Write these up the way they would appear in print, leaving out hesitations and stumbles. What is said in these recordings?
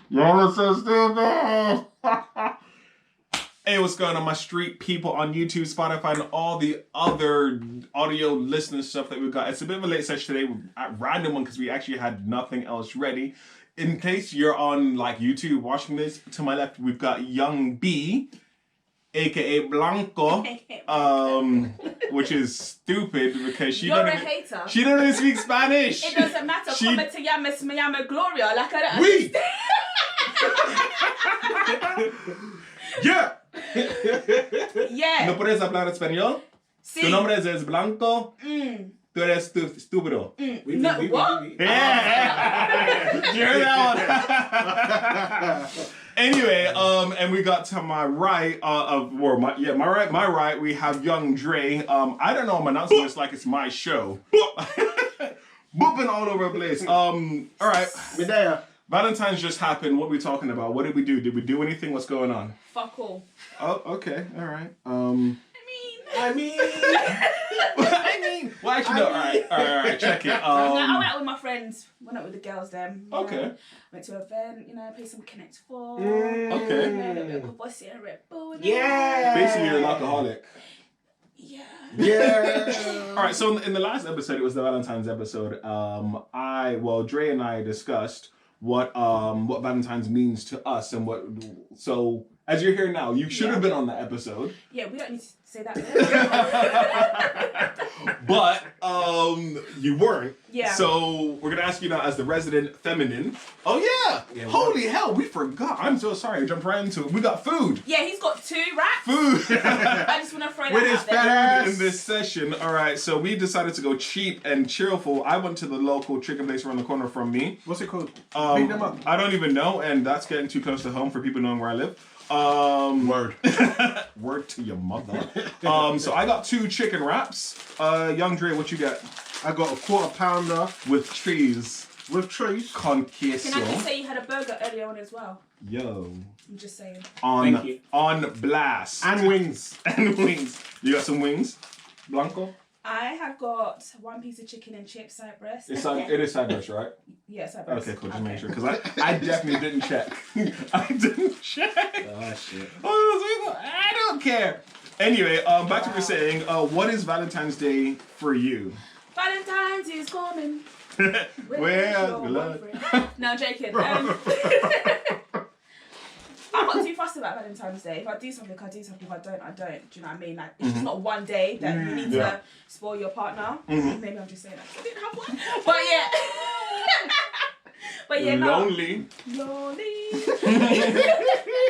Y'all are so stupid. Hey, what's going on, my street people on YouTube, Spotify, and all the other audio listening stuff that we've got. It's a bit of a late session today, a random one, because we actually had nothing else ready. In case you're on like YouTube watching this, to my left we've got Young B, aka Blanco, which is stupid because she You're a hater. She don't even speak Spanish. It doesn't matter. Come to llamas, me llamo Gloria. Like I don't Oui. Yeah. Yeah. ¿No puedes hablar español? Sí. Tu nombre es Blanco. Tú eres estúpido. No, what? Yeah. You heard that one? Anyway, and we got to my right, my right, we have Young Dre. I don't know, I'm announcing this like it's my show. Booping all over the place. All right. Medea. Valentine's just happened. What are we talking about? What did we do? Did we do anything? What's going on? Fuck all. Oh, okay. All right. I mean. Well, actually, no. All right. Check it. I went out with my friends. Went out with the girls. Them. Okay. Went to an event. Play some Connect 4. Okay. A little bit of Courvoisier and Red Bull. Yeah. Basically, you're an alcoholic. Yeah. Yeah. All right. So in the last episode, it was the Valentine's episode. Dre and I discussed what Valentine's means to us and what. So as you're here now, you should have been on that episode. Yeah, we don't need to say that. But you weren't. Yeah. So we're gonna ask you now, as the resident feminine. Oh yeah. Holy hell, we forgot. I'm so sorry. I jumped right into it. We got food. Yeah, he's got 2 rats. Food. I just want to throw that With out his there. fat ass. In this session. All right. So we decided to go cheap and cheerful. I went to the local chicken place around the corner from me. What's it called? Pick them up. I don't even know, and that's getting too close to home for people knowing where I live. Word. Word to your mother. So I got 2 chicken wraps. Young Dre, what you got? I got a 1/4 pounder With cheese. with trees. Con queso. Can I just say you had a burger earlier on as well? Yo. I'm just saying. Thank you. On blast. And wings. And wings. You got some wings? Blanco? I have got 1 piece of chicken and chips, side breast. It is side dish, right? Yeah, side breast. Okay, cool. Just make sure. Because I definitely didn't check. I didn't check. Oh, shit. I don't care. Anyway, back to what we're saying. What is Valentine's Day for you? Valentine's is coming. Well, good luck. No, I'm joking. I'm not too fussed about Valentine's Day. If I do something, I do something. If I don't, I don't. Do you know what I mean? Like, it's just not one day that you need to spoil your partner. Maybe I'm just saying that 'cause I didn't have one. But yeah. But yeah, Lonely. Lonely.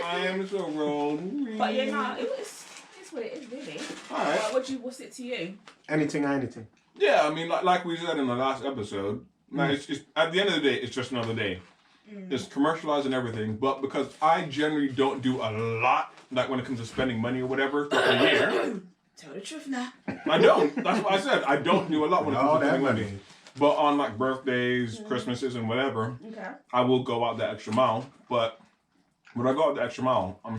I am so lonely. But yeah, no, it's what it is, really. Alright. What's it to you? Anything. Yeah, I mean, like we said in the last episode, like it's at the end of the day, it's just another day. It's commercialized and everything, but because I generally don't do a lot, like when it comes to spending money or whatever for a year. Tell the truth now. I don't. That's what I said. I don't do a lot when it comes to spending money. money. But on like birthdays, Christmases, and whatever, Okay. I will go out the extra mile. But when I go out the extra mile, I'm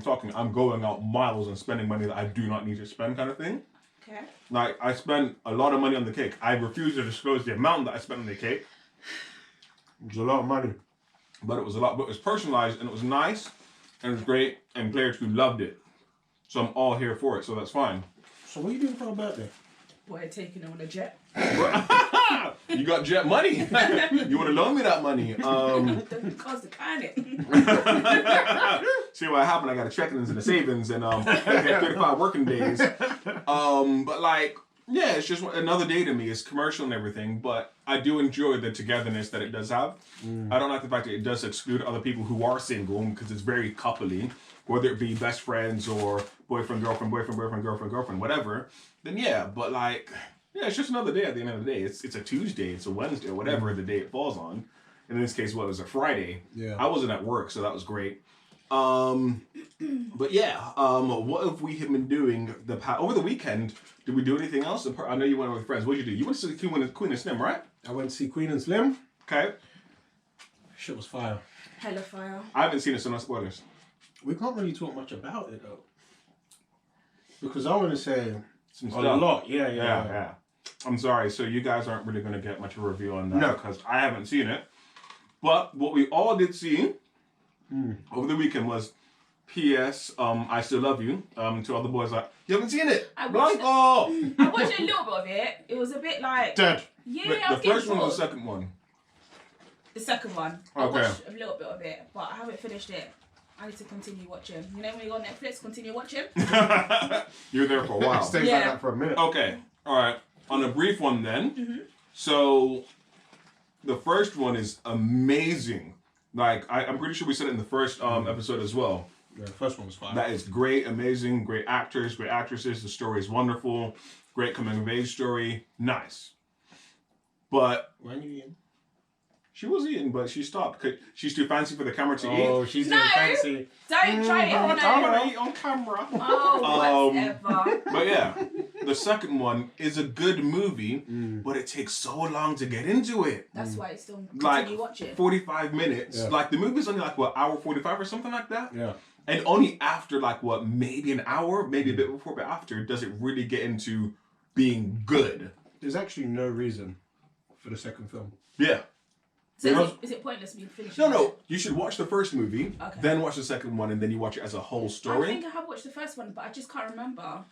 going out miles and spending money that I do not need to spend, kind of thing. Okay. Like, I spend a lot of money on the cake. I refuse to disclose the amount that I spent on the cake. It's a lot of money. But it was a lot. But it was personalized, and it was nice, and it was great, and players who loved it. So I'm all here for it, so that's fine. So what are you doing for a birthday? Boy, taking it on a jet. You got jet money. You want to loan me that money. The car's decline it. See what happened? I got a checkings and a savings, and I get 35 working days. But like, yeah, it's just another day to me. It's commercial and everything, but I do enjoy the togetherness that it does have. I don't like the fact that it does exclude other people who are single, because it's very coupley, whether it be best friends or boyfriend, girlfriend, girlfriend, whatever. Then yeah, but like, yeah, it's just another day at the end of the day. It's a Tuesday, it's a Wednesday, or whatever the day it falls on. In this case, it was a Friday. Yeah. I wasn't at work, so that was great. But yeah, what have we been doing over the weekend? Did we do anything else? I know you went with friends. What did you do? You went to see Queen and Slim, right? I went to see Queen and Slim. Okay. Shit was fire. Hella fire. I haven't seen it, so no spoilers. We can't really talk much about it though. Because I want to say Some a stuff. lot. Yeah. I'm sorry. So you guys aren't really going to get much of a review on that. No. Because I haven't seen it. But what we all did see over the weekend was P.S. I Still Love You. To other boys like, you haven't seen it? I watched Blanco! I watched a little bit of it. It was a bit like... Dead. Yeah, Wait, I the was getting first one or the bored. second one? The second one. I Okay. watched a little bit of it, but I haven't finished it. I need to continue watching. You know when you go on Netflix, continue watching? You're there for a while. Stays like that for a minute. Okay, alright. On a brief one then. So, the first one is amazing. Like, I'm pretty sure we said it in the first episode as well. Yeah, the first one was fine. That is great, amazing, great actors, great actresses. The story is wonderful. Great coming of age story. Nice. But Why are you eating? she was eating, but she stopped. 'Cause she's too fancy for the camera to eat. Oh, she's No. doing fancy. Don't try it. I'm No. gonna eat on camera. Oh, whatever. But yeah, the second one is a good movie, but it takes so long to get into it. That's why it's still Like continue watching. 45 minutes. Yeah. Like the movie's only like what, hour 45 or something like that. Yeah. And only after like what, maybe an hour, maybe a bit before, but after does it really get into being good. There's actually no reason for the second film. Yeah. So is it pointless me finishing No, it? you should watch the first movie, Okay. then watch the second one, and then you watch it as a whole I story. think I have watched the first one, but I just can't remember.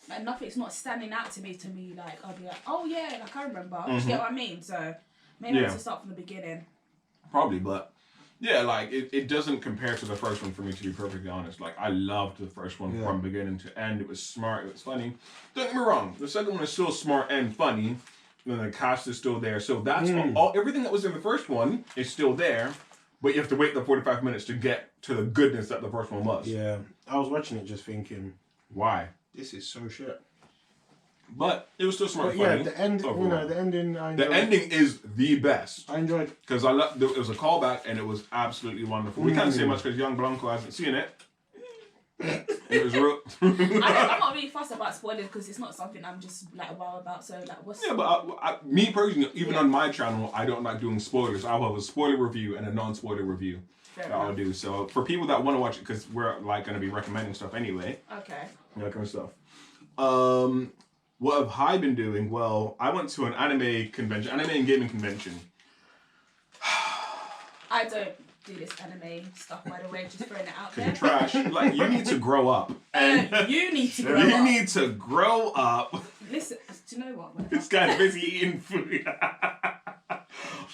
Like nothing's not standing out to me like I'll be like, oh yeah, like I remember. Do you get what I mean? So maybe I Yeah. have to start from the beginning. Probably, but yeah, like it doesn't compare to the first one for me, to be perfectly honest. Like I loved the first one from beginning to end. It was smart, it was funny. Don't get me wrong, the second one is still smart and funny. And the cast is still there. So that's everything that was in the first one is still there. But you have to wait the 45 minutes to get to the goodness that the first one was. Yeah. I was watching it just thinking, Why? this is so shit. But it was still smart But and yeah, funny. the end. overall. You know, the ending. I enjoyed. The ending is the best. I enjoyed. Because it was a callback and it was absolutely wonderful. We can't say much because Young Blanco hasn't seen it. It was real. I'm not really fussed about spoilers because it's not something I'm just like wow about. So like, what's Yeah, but me personally, even on my channel, I don't like doing spoilers. I'll have a spoiler review and a non-spoiler review fair that I'll enough. do. So for people that want to watch it, because we're like going to be recommending stuff anyway, Okay. that kind of stuff. What have I been doing? Well, I went to an anime and gaming convention. I don't do this anime stuff, by the way. Just throwing it out Because there. you're trash. Like you need to grow up. And You need to grow you up. need to grow up. Listen, do you know what? This guy's busy eating food.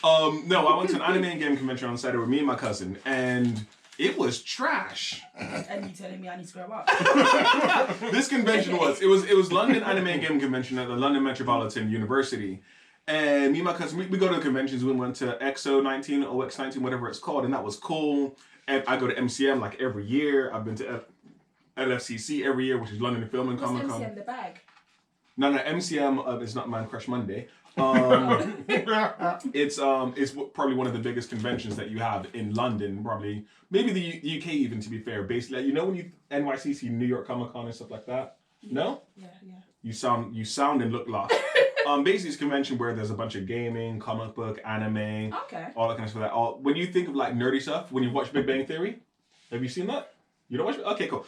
No, I went to an anime and game convention on Saturday with me and my cousin, and it was trash. And you telling me I need to grow up? This convention it was London Anime and Game Convention at the London Metropolitan University. And me and my cousin, we go to conventions. We went to XO19, OX19, whatever it's called, and that was cool. And I go to MCM like every year. I've been to LFCC every year, which is London Film and What's Comic Con. MCM the bag? No, MCM is not Man Crush Monday. It's probably one of the biggest conventions that you have in London, probably maybe the UK even, to be fair. Basically, like, you know when you NYCC, New York Comic Con and stuff like that. No, Yeah. you sound and look lost. Basically, it's a convention where there's a bunch of gaming, comic book, anime, Okay. all that kind of stuff. When you think of like nerdy stuff, when you watch Big Bang Theory, have you seen that? You don't watch it? Okay, cool.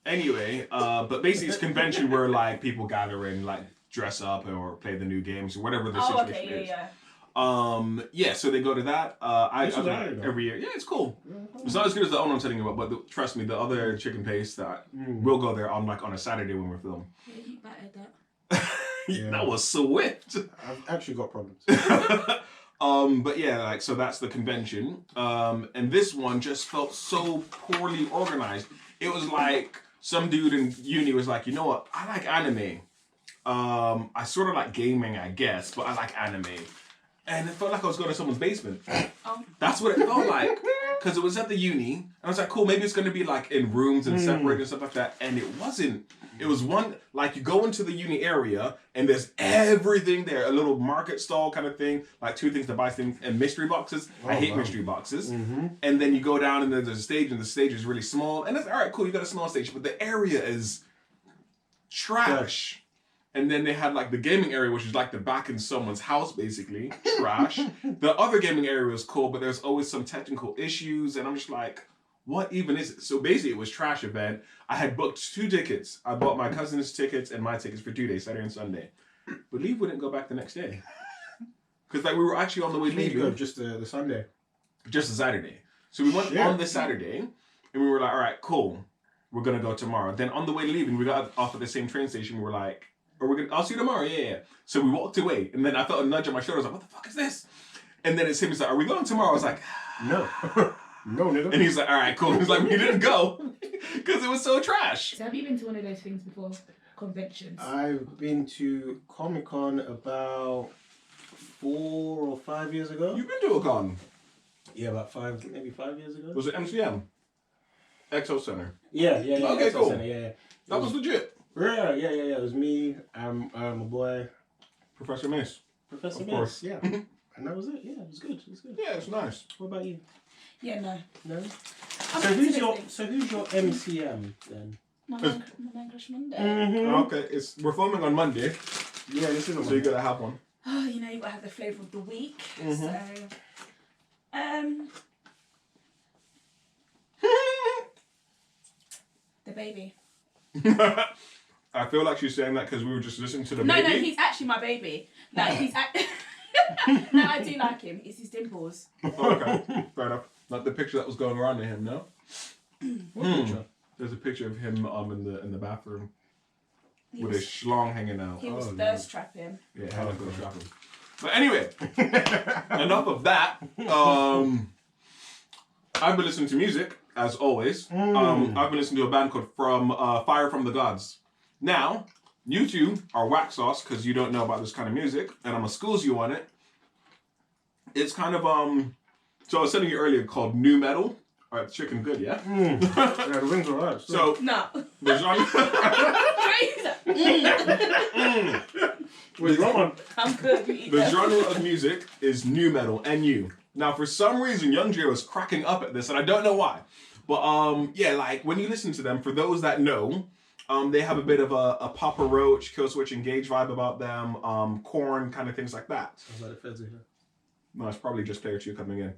Anyway, but basically, it's a convention where like people gather and like dress up or play the new games or whatever the situation is. Yeah. So they go to that. I This is go alright, every year. Yeah, it's cool. It's not as good as the one I'm telling you about, but trust me, the other chicken paste that we'll go there on a Saturday when we're filming. Yeah, you battered that. Yeah. That was swift. I've actually got problems. But yeah, like so that's the convention. And this one just felt so poorly organized. It was like some dude in uni was like, you know what? I like anime. I sort of like gaming, I guess, but I like anime. And it felt like I was going to someone's basement. That's what it felt like. Because it was at the uni. And I was like, cool, maybe it's going to be like in rooms and separated and stuff like that. And it wasn't. It was one, like you go into the uni area and there's everything there. A little market stall kind of thing. Like 2 things to buy things. And mystery boxes. I hate mystery boxes. And then you go down and there's a stage and the stage is really small. And it's all right, cool, you got a small stage. But the area is trash. And then they had like the gaming area, which is like the back in someone's house, basically. Trash. The other gaming area was cool, but there's always some technical issues. And I'm just like, what even is it? So basically, it was trash event. I had booked 2 tickets. I bought my cousin's tickets and my tickets for 2 days, Saturday and Sunday. Believe we didn't go back the next day. Because like we were actually on the way leaving. Just the Sunday. Just a Saturday. So we went on the Saturday, and we were like, all right, cool. We're going to go tomorrow. Then on the way leaving, we got off at the same train station. We were like, I'll see you tomorrow. Yeah. So we walked away. And then I felt a nudge on my shoulder. I was like, what the fuck is this? And then it's him. He's like, are we going tomorrow? I was like, no. No, nigga. And he's like, all right, cool. He's like, we didn't go because it was so trash. So have you been to one of those things before? Conventions? I've been to Comic-Con about 4 or 5 years ago. You've been to a con? Yeah, about 5 years ago. Was it MCM? Exo Center? Yeah. Okay, Exo cool. Center, yeah. That was legit. Yeah. It was me, my boy, Professor Mace. Professor Of Mace. course. Yeah. And that was it. Yeah, it was good. Yeah, it's nice. What about you? Yeah, no. No. I'm So into who's your MCM then? My English Monday. Mm-hmm. Okay, we're filming on Monday, Yeah, this is so you gotta have one. Oh, you know, you gotta have the flavour of the week. Mhm. So, the baby. I feel like she's saying that because we were just listening to the No, baby. no, he's actually my baby. Like he's. No, I do like him. It's his dimples. Okay, fair enough. Like the picture that was going around of him, no? What picture? There's a picture of him in the bathroom He with his was, schlong hanging out. he was Oh, thirst trapping. Yeah, hell of a shopping. But anyway, enough of that. I've been listening to music, as always. I've been listening to a band called Fire from the Gods. Now, you two are whack sauce because you don't know about this kind of music, and I'm gonna schools you on it. It's kind of so I was telling you earlier called new metal. All right, chicken good, yeah. Yeah, the wings are right. So No. the genre. Wait, wrong one. I'm good. You eat The that. genre of music is new metal, NU. Now, for some reason, Young J was cracking up at this, and I don't know why. But yeah, like when you listen to them, for those that know, they have a bit of a Papa Roach, Killswitch Engage vibe about them, Korn, kind of things like that. Sounds like the feds are here. No, it's probably just Player 2 coming in.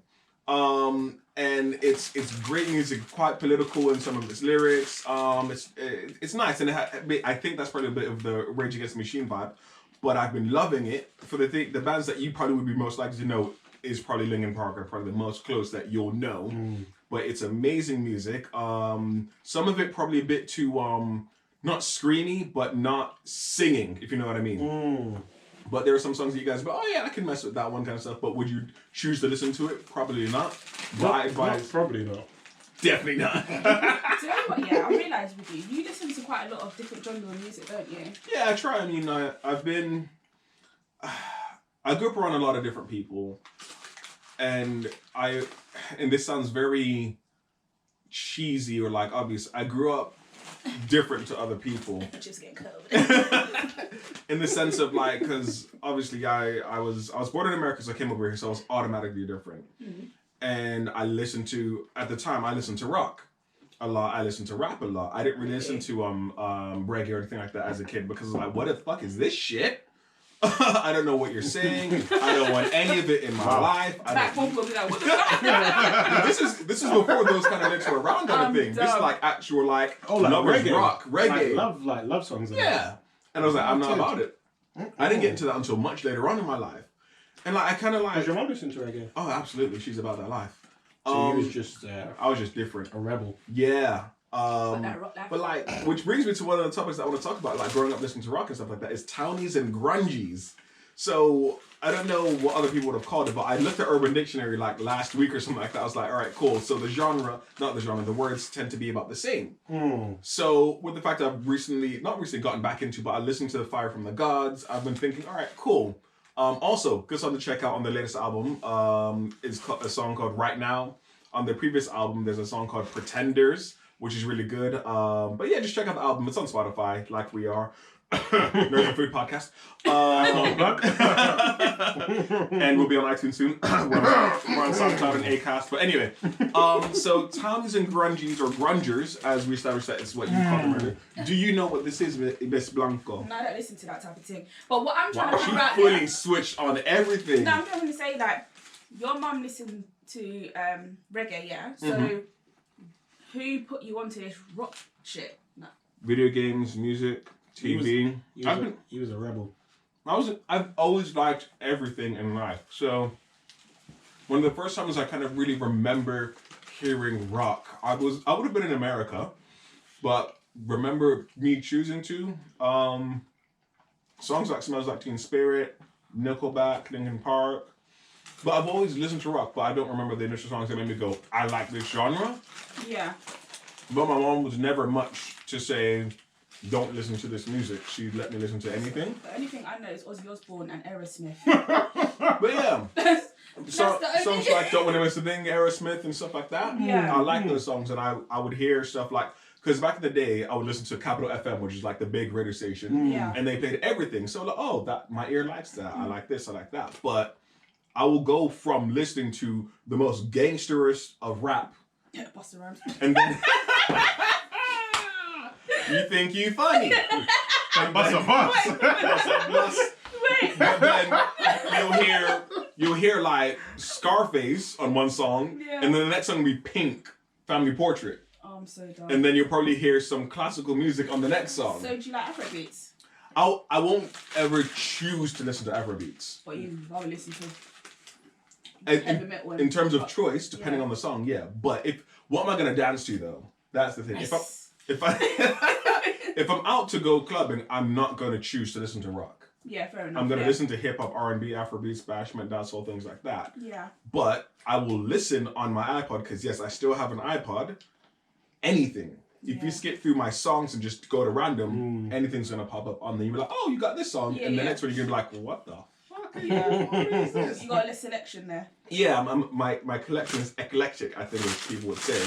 And it's great music, quite political in some of its lyrics. It's nice, and I think that's probably a bit of the Rage Against the Machine vibe. But I've been loving it. For the bands that you probably would be most likely to know is probably Linkin Park, are probably the most close that you'll know. But it's amazing music. Some of it probably a bit too not screamy, but not singing, if you know what I mean. But there are some songs that you guys go, oh yeah, I can mess with that one kind of stuff. But would you choose to listen to it? Probably not. But I advise, probably not. definitely not. Do you know what? Yeah, I realised with you, you listen to quite a lot of different genre of music, don't you? Yeah, I try. I mean, I grew up around a lot of different people, and this sounds very cheesy or like obvious. I grew up different to other people. Just getting cold. In the sense of like, because obviously I was born in America, so I came over here, so I was automatically different. And at the time I listened to rock a lot. I listened to rap a lot. I didn't really listen to reggae or anything like that as a kid because I was like, what the fuck is this shit? I don't know what you're saying. I don't want any of it in my life. Back home will be like, what the fuck? This is before those kind of lyrics were around kind of thing. This is like actual like lovers reggae. rock, reggae. Like love songs. Yeah. And I was like, I'm not about it. I didn't get into that until much later on in my life. And like I kind of like. Does your mom listen to reggae? Oh, absolutely. She's about that life. So you was just I was just different. a rebel. Yeah. That rock life. But like, which brings me to one of the topics that I want to talk about, like growing up listening to rock and stuff like that, is townies and grungies. So I don't know what other people would have called it, but I looked at Urban Dictionary like last week or something like that. I was like, all right, cool. So the words tend to be about the same. So with the fact that I've not recently gotten back into, but I listened to the Fire from the Gods, I've been thinking, all right, cool. Also, good song to check out on the latest album is a song called Right Now. On the previous album, there's a song called Pretenders, which is really good. But yeah, just check out the album. It's on Spotify, like we are. Nerds and Food Podcast. And we'll be on iTunes soon. we're on SoundCloud and Acast. But anyway, so townies and grungies, or grungers, as we established that is what you call them earlier. Do you know what this is, Miss Blanco? No, I don't listen to that type of thing. But what I'm trying Wow, to she figure out fully switched on everything. No, I'm trying to say that your mum listened to reggae, yeah? So who put you onto this rock shit? No. Video games, music, TV. He was a rebel. I've always liked everything in life. So one of the first times I kind of really remember hearing rock, I would have been in America, but remember me choosing to songs like "Smells Like Teen Spirit," Nickelback, Linkin Park. But I've always listened to rock, but I don't remember the initial songs that made me go, I like this genre. Yeah. But my mom was never much to say, don't listen to this music. She let me listen to anything. The only thing I know is Ozzy Osbourne and Aerosmith. But yeah. Songs only... like Don't Wanna Miss a Thing, Aerosmith and stuff like that. Yeah. I like those songs, and I would hear stuff like, because back in the day, I would listen to Capital FM, which is like the big radio station. Yeah. And they played everything. So like, oh, that my ear likes that. I like this, I like that. But I will go from listening to the most gangsterest of rap. Yeah, Busta Rhymes. And then you think you funny. And bust a bus. Wait. But then you'll hear like Scarface on one song, Yeah. and then the next song will be Pink, Family Portrait. Oh, I'm so done. And then you'll probably hear some classical music on the next song. So do you like Afrobeats? I won't ever choose to listen to Afrobeats. But you rather listen to In terms of choice, depending on the song, yeah. But what am I gonna dance to though? That's the thing. Yes. If I'm out to go clubbing, I'm not gonna choose to listen to rock. Yeah, fair enough. I'm gonna listen to hip hop, R&B, Afrobeats, bashment, dancehall, things like that. Yeah. But I will listen on my iPod because yes, I still have an iPod. Anything. If you skip through my songs and just go to random, anything's gonna pop up on there. You'll be like, oh, you got this song, and the next one you're gonna be like, what the fuck? Yeah. What is this? You got a little selection there. Yeah, my collection is eclectic, I think, as people would say.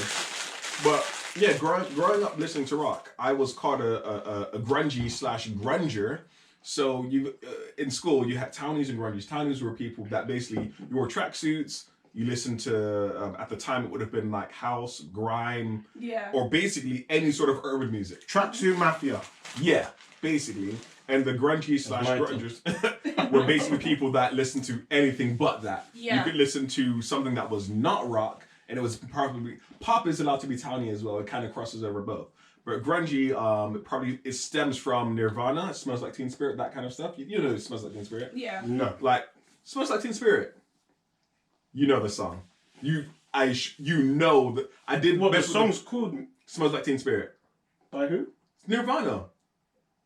But yeah, growing up listening to rock, I was called a grungie / grunger. So you in school you had townies and grungies. Townies were people that basically you wore tracksuits. You listened to at the time it would have been like house, grime, or basically any sort of urban music. Tracksuit Mafia. Yeah, basically. And the grungy / grungers were basically people that listened to anything but that. Yeah. You could listen to something that was not rock, and it was probably pop is allowed to be towny as well. It kind of crosses over both. But grungy, it stems from Nirvana. It Smells Like Teen Spirit, that kind of stuff. You know, It Smells Like Teen Spirit. Yeah. No. Like Smells Like Teen Spirit. You know the song. You know that I did. What the song's called? Smells Like Teen Spirit. By who? Nirvana.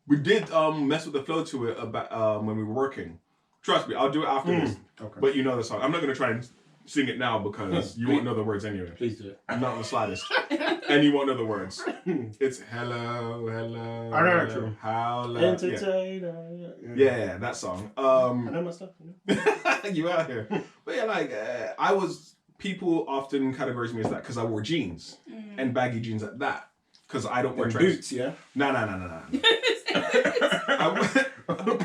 We did mess with the flow to it about when we were working. Trust me, I'll do it after this. Okay. But you know the song. I'm not gonna try and sing it now because you won't know the words anyway. Please do it. Not in the slightest. And you won't know the words. It's hello, hello. I know it. How Entertainer. Yeah, that song. I know my stuff. You know? You out here. But yeah, people often categorize me as that because I wore jeans and baggy jeans at that. Because I don't wear boots, yeah? No.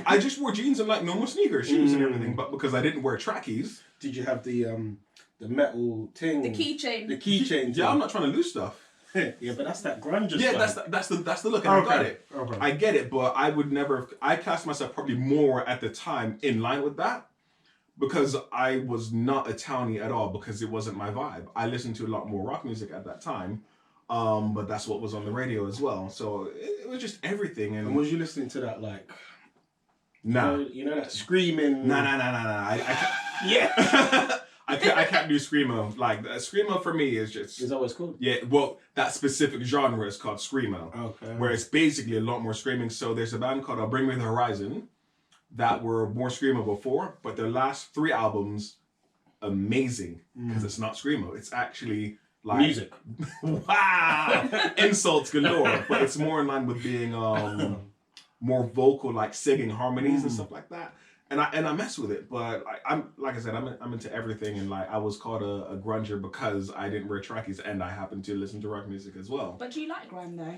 I just wore jeans and like normal sneakers, shoes and everything, but because I didn't wear trackies. Did you have the metal thing? The keychain. The keychain. Yeah, I'm not trying to lose stuff. Yeah, but that's that grunge. Yeah, that's the look, and I got it. Okay. I get it, but I would never. I classed myself probably more at the time in line with that because I was not a townie at all because it wasn't my vibe. I listened to a lot more rock music at that time, but that's what was on the radio as well. So it was just everything. And was you listening to that like? Nah. You know that screaming. Nah. Yeah. I can't do screamo. Like screamo for me is just. Is that what it's called? Yeah. Well, that specific genre is called screamo. Okay. Where it's basically a lot more screaming. So there's a band called Bring Me the Horizon that were more screamo before, but their last 3 albums, amazing because it's not screamo. It's actually like music. Wow. Insults galore, but it's more in line with being more vocal, like singing harmonies and stuff like that. And I mess with it, but I'm like I said, I'm into everything, and like I was called a grunger because I didn't wear trackies, and I happen to listen to rock music as well. But do you like grime though?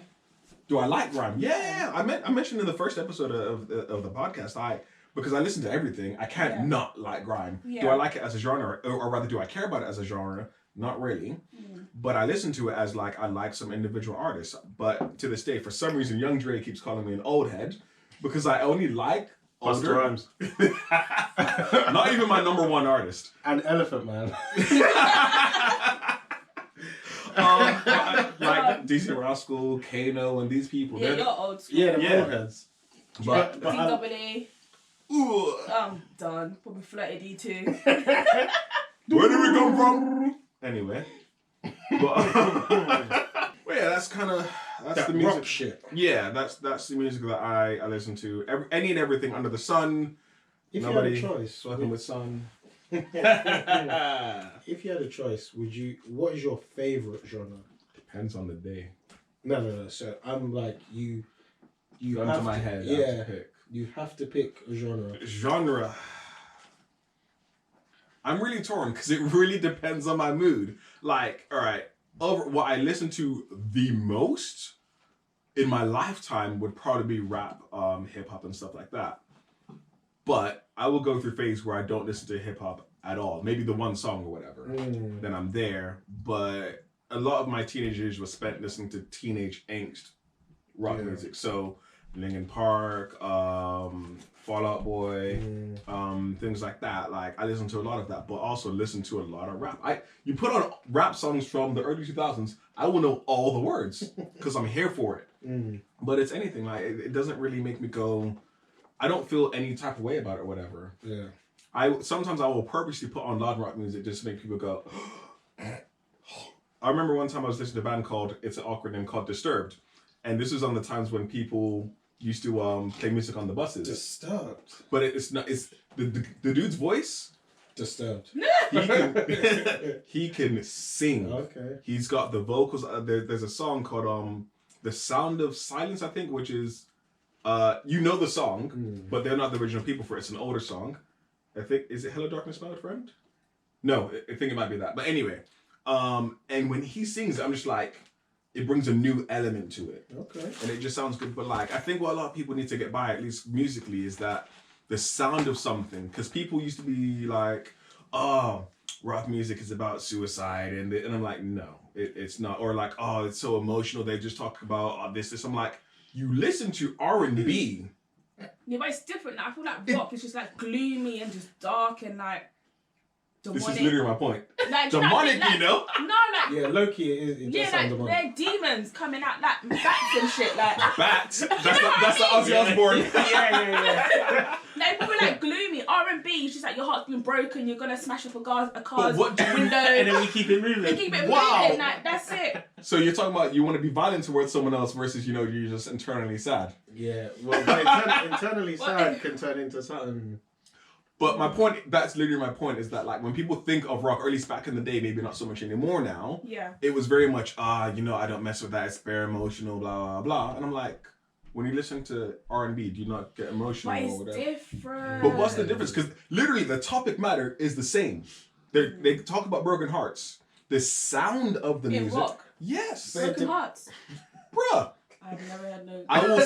Do I like grime? Yeah. I mentioned in the first episode of the podcast, because I listen to everything, I can't not like grime. Yeah. Do I like it as a genre, or rather, do I care about it as a genre? Not really. But I listen to it as like I like some individual artists. But to this day, for some reason, Young Dre keeps calling me an old head because I only like older. Rhymes. Not even my number one artist. And Elephant Man. Like DC Rascal, Kano, and these people. Yeah, you're old school. Yeah, the old heads. But DWA. Ooh. I'm done. Probably flirted E2. Where did we come from? Anyway. Well, yeah, that's That the music. rock shit. Yeah, that's the music that I listen to. Any and everything under the sun. If Nobody you had a choice, Sweating with sun. if you had a choice, what is your favorite genre? Depends on the day. No. So I'm like you Gun have to my to, head. I yeah, have to pick. you have to pick a genre. Genre. I'm really torn because it really depends on my mood. Like, all right, over what I listen to the most in my lifetime would probably be rap, hip hop, and stuff like that. But I will go through phase where I don't listen to hip hop at all. Maybe the one song or whatever. Then I'm there. But a lot of my teenage years was spent listening to teenage angst rock music. So Linkin Park, Fall Out Boy, things like that. Like I listen to a lot of that, but also listen to a lot of rap. You put on rap songs from the early 2000s, I will know all the words because I'm here for it. But it's anything like it doesn't really make me go. I don't feel any type of way about it or whatever. Yeah. Sometimes I will purposely put on loud rock music just to make people go. I remember one time I was listening to a band called, it's an awkward name, called Disturbed, and this was on the times when people used to play music on the buses. Disturbed. But it's not. It's the dude's voice. Disturbed. He can sing. Okay. He's got the vocals. There's a song called "The Sound of Silence," I think, which is you know the song, but they're not the original people for it. It's an older song. I think is it "Hello Darkness, My Old Friend"? No, I think it might be that. But anyway, and when he sings, I'm just like. It brings a new element to it. Okay. And it just sounds good. But like, I think what a lot of people need to get by, at least musically, is that the sound of something. Because people used to be like, oh, rock music is about suicide. And I'm like, no, it's not. Or like, oh, it's so emotional. They just talk about this. I'm like, you listen to R&B. Yeah, but it's different. I feel like rock is just like gloomy and just dark and like demonic. This is literally my point. Like, demonic, like, you know? No, like Yeah, low-key it does sound like demonic. they're demons coming out like bats and shit. Like Bats. That's the Ozzy Osbourne. yeah. like people like gloomy R&B. It's just like your heart's been broken. You're gonna smash up a car's what do you- window. And then we keep it moving. They keep it Wow. moving. Like that's it. So you're talking about you want to be violent towards someone else versus, you're just internally sad. Yeah. Well, but internally sad can turn into something. But my point, that's literally my point, is that like when people think of rock, or at least back in the day, maybe not so much anymore now, Yeah. it was very much, I don't mess with that, it's very emotional, blah, blah, blah. And I'm like, when you listen to R&B, do you not get emotional But or it's whatever? different. But what's the difference? Because literally the topic matter is the same. They talk about broken hearts. The sound of the In music. rock? Yes. Broken hearts? Bruh. I've never had no. I will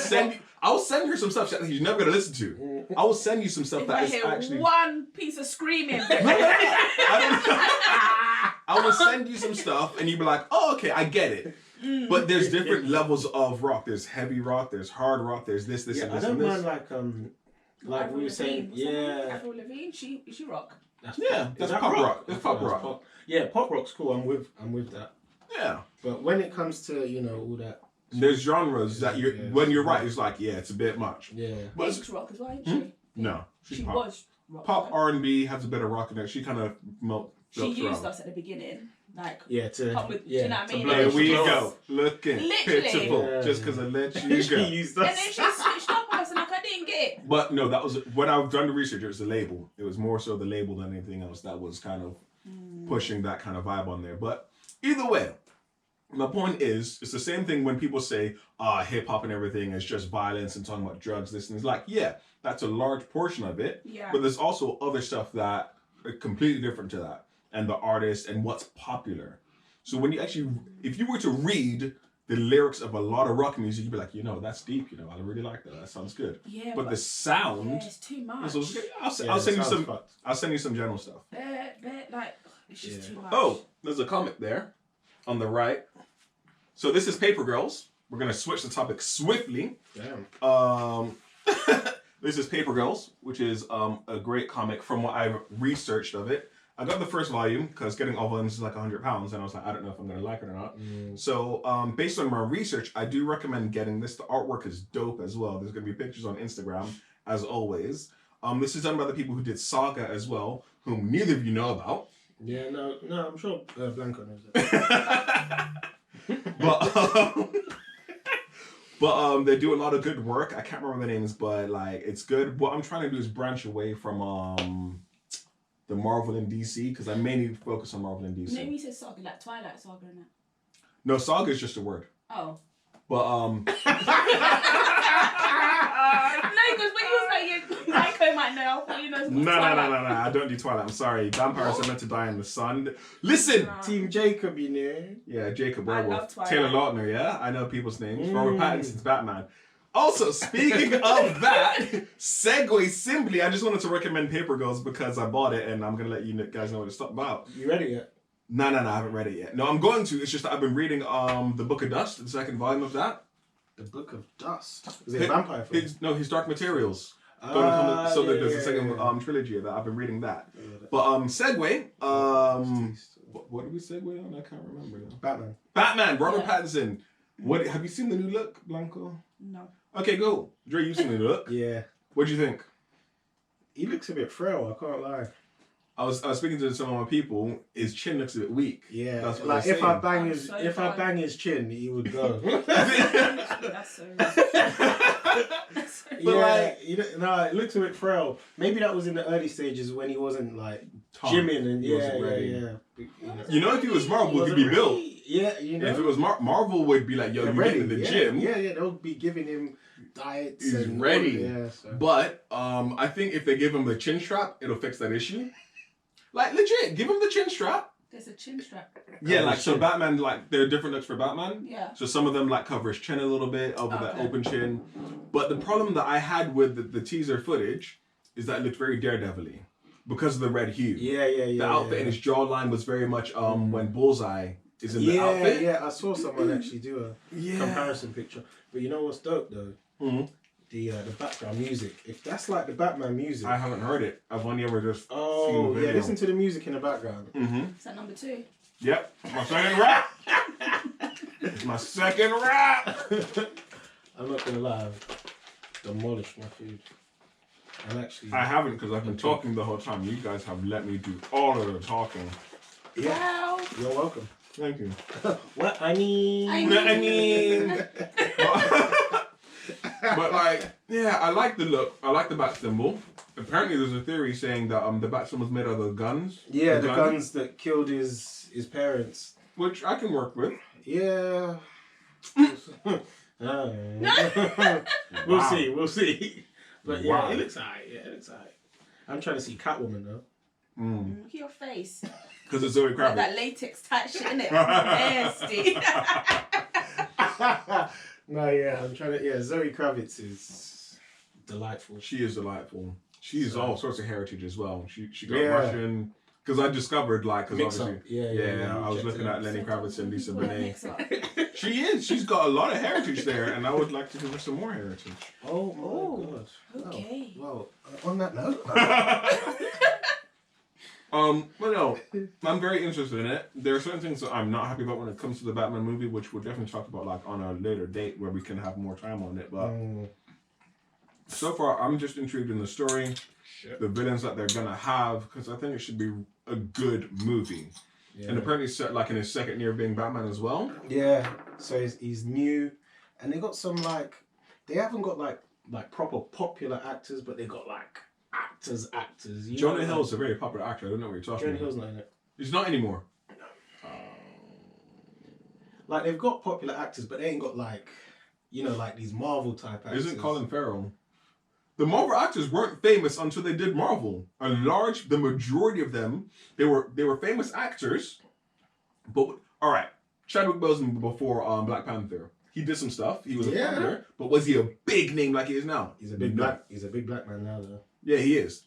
send her some stuff that you're never gonna listen to. I will send you some stuff If that I is hear actually. one piece of screaming. I will send you some stuff, and you'll be like, "Oh, okay, I get it." But there's different levels of rock. There's heavy rock. There's hard rock. There's this, Yeah, and I this, don't and this. mind like we were saying. Yeah. Avril Lavigne, she rock. That's Yeah, that's pop rock. That's pop rock. Yeah, pop rock's cool. I'm with that. Yeah. But when it comes to all that. There's genres that when you're right, it's like, yeah, it's a bit much. Yeah. But She's rock as well, ain't she? no, she's She pop. was rock. Pop R&B has a bit of rock in it. She kind of She used us at the beginning. Like, Yeah. come with, do you know what I mean? blow There it. we Blow go. Looking Literally. pitiful. Yeah. Just because I let you She go. used And us. then she switched up on us and like, I didn't get it. But no, that was when I've done the research. It was the label. It was more so the label than anything else that was kind of pushing that kind of vibe on there. But either way, my point is, it's the same thing when people say, hip hop and everything is just violence and talking about drugs. This and it's like, yeah, that's a large portion of it. Yeah. But there's also other stuff that are completely different to that, and the artist and what's popular. So when you actually, if you were to read the lyrics of a lot of rock music, you'd be like, that's deep. I really like that. That sounds good. Yeah, But the sound. yeah, it's too much. So I'll send you some. Fucked. I'll send you some general stuff. Like, it's just too much. Oh, there's a comic there, on the right. So this is Paper Girls. We're gonna switch the topic swiftly. Damn. This is Paper Girls, which is a great comic from what I've researched of it. I got the first volume because getting all volumes is like £100, and I was like, I don't know if I'm gonna like it or not. So based on my research, I do recommend getting this. The artwork is dope as well. There's gonna be pictures on Instagram as always. This is done by the people who did Saga as well, whom neither of you know about. Yeah, no, I'm sure Blanco knows that. But they do a lot of good work. I can't remember the names, but like it's good. What I'm trying to do is branch away from the Marvel and DC because I mainly focus on Marvel and DC. Maybe you said Saga, like Twilight Saga, innit? No, Saga is just a word. Oh. But No, because when you was like, Michael might know. I thought you know. No. I don't do Twilight. I'm sorry. Vampires are meant to die in the sun. Listen. No. Team Jacob, you know. Yeah, Jacob I Werewolf. love Twilight. Taylor Lautner, yeah? I know people's names. Robert Pattinson's Batman. Also, speaking of that, segue simply, I just wanted to recommend Paper Girls because I bought it and I'm going to let you guys know what it's about. You ready yet? No, I haven't read it yet. No, I'm going to. It's just that I've been reading The Book of Dust, the second volume of that. The Book of Dust. Is it a vampire film? His Dark Materials. There's a second trilogy of that. I've been reading that. But segue. What did we segue on? I can't remember. Batman. Robert Pattinson. What have you seen the new look, Blanco? No. Okay, go. Dre, you've seen the new look. Yeah. What do you think? He looks a bit frail. I can't lie. I was speaking to some of my people. His chin looks a bit weak. Yeah. That's what like they're if I saying. bang his chin, he would go. That's so But like, it looks a bit frail. Maybe that was in the early stages when he wasn't like gymming and You know, if he was Marvel, he'd be built. Yeah, you know. If it was Marvel, would be like, yo, you get in the gym. Yeah, they'll be giving him diets. He's and ready. Yeah, so. But I think if they give him the chin strap, it'll fix that issue. Like legit, give him the chin strap. There's a chin strap. Yeah, like so Batman, like there are different looks for Batman. Yeah. So some of them like cover his chin a little bit over that open chin. But the problem that I had with the teaser footage is that it looked very Daredevil-y because of the red hue. Yeah. The outfit and his jawline was very much when Bullseye is in the outfit. Yeah, I saw someone actually do a comparison picture. But you know what's dope though? Mm-hmm. The background music. If that's like the Batman music. I haven't heard it. I've only ever just seen Oh the yeah, video. listen to the music in the background. Mm-hmm. Is that number 2? Yep. My second rap. It's my second rap. I'm not gonna lie, I've demolished my food. I haven't because I've been talking the whole time. You guys have let me do all of the talking. Yeah. Wow. You're welcome. Thank you. What I mean. But like, yeah, I like the look. I like the bat symbol. Apparently, there's a theory saying that the bat symbol's made out of the guns. Yeah, the guns that killed his parents. Which I can work with. Yeah. We'll see. But yeah, it looks alright. I'm trying to see Catwoman though. Mm. Look at your face. Because it's Zoe Like Kravitz. that latex type shit, innit? Nasty. No, yeah, I'm trying to. Yeah, Zoe Kravitz is delightful. She is delightful. She's So- all sorts of heritage as well. She got Yeah. Russian. Because I discovered because Mix obviously, up. Yeah, I was you looking checked at it Lenny Kravitz and Lisa What a Bonet. mix up. She is. She's got a lot of heritage there, and I would like to give her some more heritage. Oh my Oh, god. okay. Well, on that note. But no, I'm very interested in it. There are certain things that I'm not happy about when it comes to the Batman movie, which we'll definitely talk about like on a later date where we can have more time on it. But so far, I'm just intrigued in the story, the villains that they're gonna have, because I think it should be a good movie. Yeah. And apparently, set like in his second year of being Batman as well. Yeah, so he's new, and they got some they haven't got like proper popular actors, but they got like actors. You Jonah know, Hill's a very popular actor. I don't know what you're talking Jonah about. Hill's not in it. He's not anymore. Like they've got popular actors, but they ain't got like these Marvel type actors. Isn't Colin Farrell? The Marvel actors weren't famous until they did Marvel. The majority of them, they were famous actors. But all right, Chadwick Boseman before Black Panther, he did some stuff. He was a popular, but was he a big name like he is now? He's a big black man now though. Yeah, he is.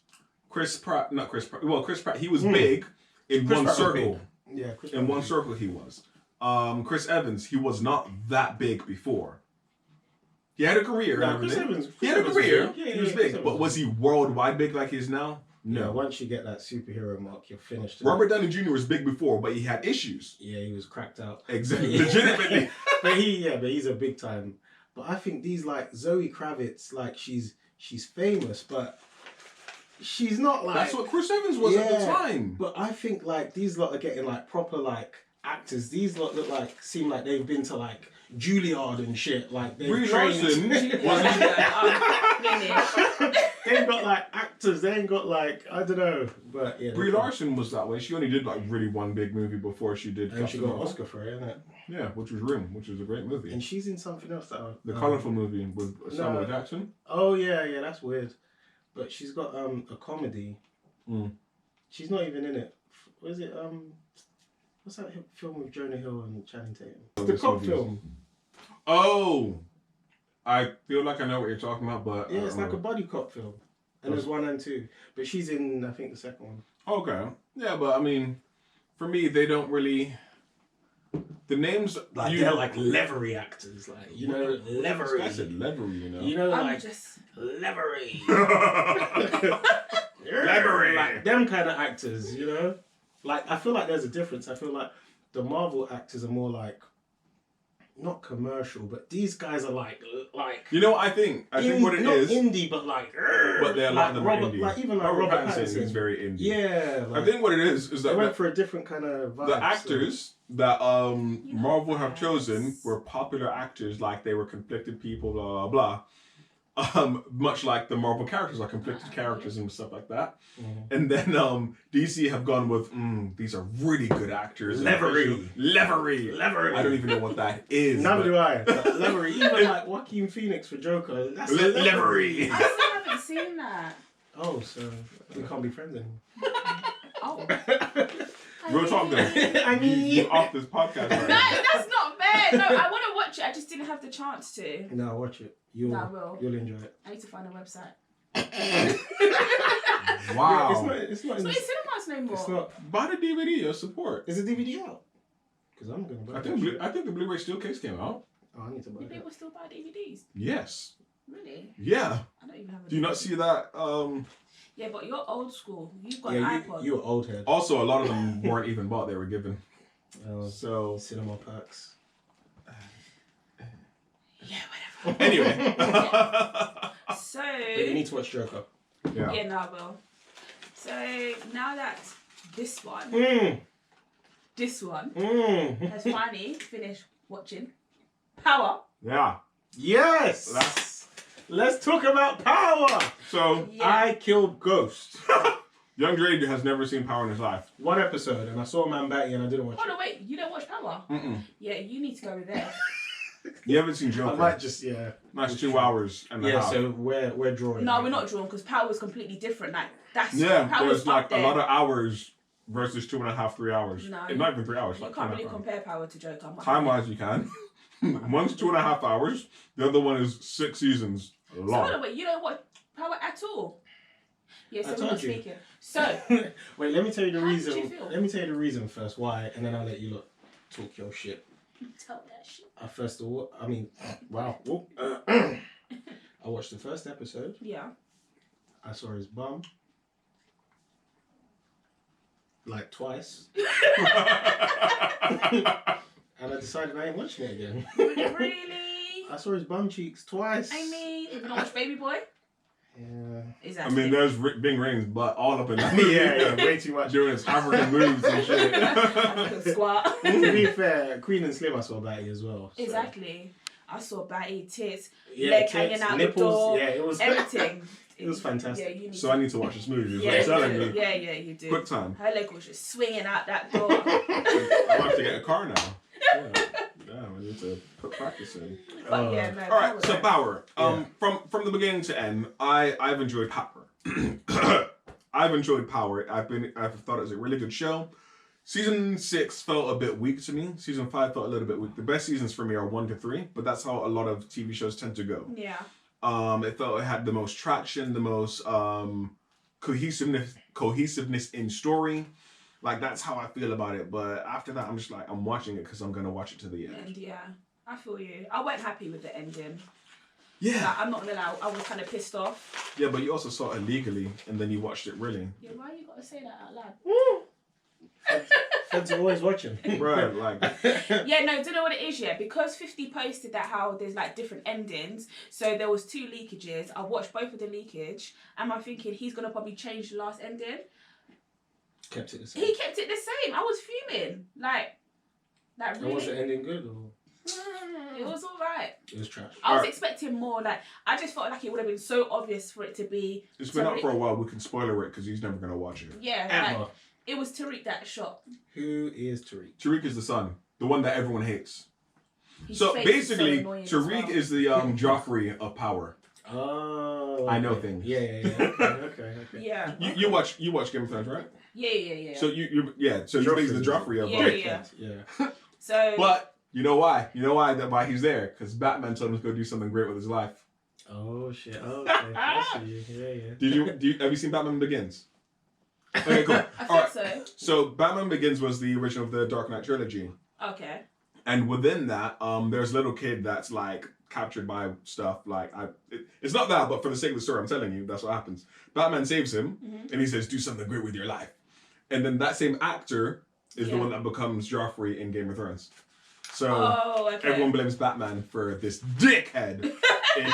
Chris Pratt. Chris Pratt. He was big in Chris one Pratt was circle. big. Yeah, Chris In Pratt one was circle, he was. Chris Evans. He was not that big before. He had a career. No, and Chris everything. Evans- He had a Chris Evans career. was big. Yeah, He was yeah, big, Chris but Evans was he worldwide big like he is now? Yeah, No. once you get that superhero mark, you're finished. Robert Downey Jr. was big before, but he had issues. Yeah, he was cracked out. Exactly. Legitimately. but he's a big time. But I think these like Zoe Kravitz, like she's famous, but she's not like. That's what Chris Evans was at the Yeah. time. But I think like these lot are getting like proper like actors. These lot seem like they've been to like Juilliard and shit. Like they've Brie trained. Larson Finish. They've got like actors. They ain't got like I don't know. But yeah, Brie Larson was that way. She only did like really one big movie before she did. and she got an Marvel. Oscar for it, isn't it? Yeah, which was Room, which was a great movie. And she's in something else that The Colorful movie with Samuel Jackson. Oh yeah, that's weird. But she's got a comedy. Mm. She's not even in it. What is it? What's that film with Jonah Hill and Channing Tatum? It's the This cop movie film. Oh, I feel like I know what you're talking about, but Yeah, it's like a buddy cop film. And there's 1 and 2. But she's in, I think, the second one. Okay, yeah, but I mean, for me, they don't really. The names Like they're like leathery actors, like you know, leathery. I said leathery, you know. You know, I'm like just. leathery. Leathery. Like them kind of actors, you know. Like I feel like there's a difference. I feel like the Marvel actors are more like not commercial, but these guys are like. You know what I think? I think what it not is. indie, but like. But they're a lot of them are Robert, indie. like even like Robert Robert Pattinson Pattinson is very indie. Yeah, like, I think what it is they that went for a different kind of vibe. the actors that You know, Marvel have yes. chosen were popular actors, like they were conflicted people, blah blah blah. Much like the Marvel characters are conflicted characters and stuff like that. Mhm. And then DC have gone with these are really good actors. and Leathery. Leathery. Leathery. I don't even know what that is. Neither but- do I. But leathery, even like Joaquin Phoenix for Joker. That's Leathery. I still haven't seen that. Oh, so we can't be friends anymore. Oh. Real talk though. I mean- You're off this podcast No, right now. that's not fair. No, I want to watch it. I just didn't have the chance to. No, watch it. No, I will. You'll enjoy it. I need to find a website. Wow. Yeah, it's not. It's In not in cinemas no more. it's not. Buy the DVD, your support. Is the DVD out? Because I'm gonna buy. I that think shit. I think the Blu-ray steel case came out. Oh, I need to buy Do that. people still buy DVDs? Yes. Really? Yeah. I don't even have a Do you not DVD. see that? Yeah, but you're old school. You've got Yeah, an iPod. you're an old head. Also, a lot of them weren't even bought; they were given. So Cinema perks. Yeah, whatever. anyway. So. But you need to watch Joker. Yeah. Yeah, no, I will. So now that this one has finally finished watching Power. Yeah. Yes. Let's talk about power. So Yeah. I killed Ghost. Young Dre has never seen Power in his life. 1 episode, and I saw Man Batty, and I didn't watch Hold it. on, wait. You don't watch Power? Mm-mm. Yeah, you need to go with there. You haven't seen I Joker. might just yeah. That's 2 hours and a Yeah, half. so we're drawing. No, we're not drawn because Power was completely different. Like that's Yeah, Power's there's like up there. a lot of hours versus 2.5, 3 hours. No, Not even 3 hours. You Like can't 2.5 really hours. compare Power to Joker. I'm not Time wise, you can. One's 2.5 hours. The other one is 6 seasons So hold long. on, wait. You don't watch Power at all? Yeah, I so we're told not you. speaking. So Wait, let me tell you the How did reason. you feel? Let me tell you the reason first why, and then I'll let you look talk your shit. tell that shit. First of all, I mean, wow. Whoop. I watched the first episode. Yeah. I saw his bum. Like twice. And I decided I ain't watching it again. Really? I saw his bum cheeks twice. I mean, you don't watch Baby Boy? Yeah. I Exactly. mean, there's Bing Rain's butt all up in that yeah, way too much. doing his African moves and shit. African squat. To be fair, Queen and Slim I saw Batty as well. so- Exactly. I saw Batty, tits, Yeah, leg tits, hanging out nipples. the door, Yeah, it was everything. It was fantastic. Yeah, you need So I need to watch this movie. Is what yeah, you're telling you do. me. Yeah, you do. Quick time. Her leg was just swinging out that door. I have to get a car now. Yeah, I need to put practice in. But yeah, no. All right, that so was- Power. Yeah. From the beginning to end, I've enjoyed Power. I've enjoyed Power. I've thought it was a really good show. Season 6 felt a bit weak to me. Season 5 felt a little bit weak. The best seasons for me are 1 to 3, but that's how a lot of TV shows tend to go. Yeah. It felt it had the most traction, the most cohesiveness in story. Like that's how I feel about it. But after that, I'm just like I'm watching it because I'm gonna watch it to the end. And yeah, I feel you. I wasn't happy with the ending. Yeah, Like, I'm not gonna lie, I was kind of pissed off. yeah, but you also saw it legally, and then you watched it really. Yeah, why you gotta say that out loud? Feds are always watching. Right, like Yeah, no, do you know what it is yet? Because 50 posted that how there's like different endings, so there was 2 leakages. I watched both of the leakage, and I'm thinking he's gonna probably change the last ending. Kept it the same. He kept it the same. I was fuming. Like And really. was it ending good or It was alright. it was trash? I was Alright. expecting more. Like I just felt like it would have been so obvious for it to be. it's been up Tariq. for a while. We can spoiler it because he's never gonna watch it. Yeah, Ever. like it was Tariq that shot. Who is Tariq? Tariq is the son, the one that everyone hates. His So face is basically, annoying as Tariq well. is the Joffrey of power. Oh, I know okay. things. Yeah. Okay. Yeah. You watch Game of Thrones, right? Yeah. So you so he's basically the Joffrey of Yeah. So. But you know why? Why he's there? Because Batman told him to go do something great with his life. Oh shit. Oh, okay. I see you. Yeah. Have you seen Batman Begins? Okay, cool. I All right. think So Batman Begins was the original of the Dark Knight trilogy, so. Okay. and within that, there's a little kid that's like captured by stuff. Like it's not that, but for the sake of the story, I'm telling you, that's what happens. Batman saves him, and he says, "Do something great with your life," and then that same actor is the Yeah. one that becomes Joffrey in Game of Thrones. So Oh, okay. everyone blames Batman for this dickhead in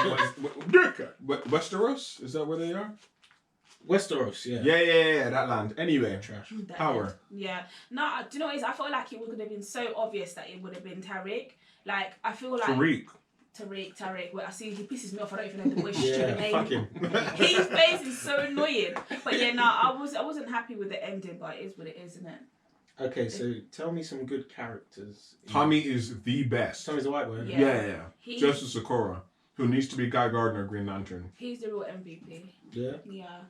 Westeros. Is that where they are? Westeros. Yeah. Yeah, that land. Anyway, Trash. That power. is- Yeah. No, do you know what it is? I felt like it would have been so obvious that it would have been Tariq. Like, I feel like... Tariq. Well, I see he pisses me off. I don't even know the boy's stupid name. Fuck him. His face is so annoying. But yeah, no, I wasn't happy with the ending, but it is what it is, isn't it? Okay, so tell me some good characters. Tommy is the best. Tommy's a white boy. Isn't Yeah. Yeah. He- Justice Sakura, who needs to be Guy Gardner, Green Lantern. He's the real MVP. he? Yeah. Yeah.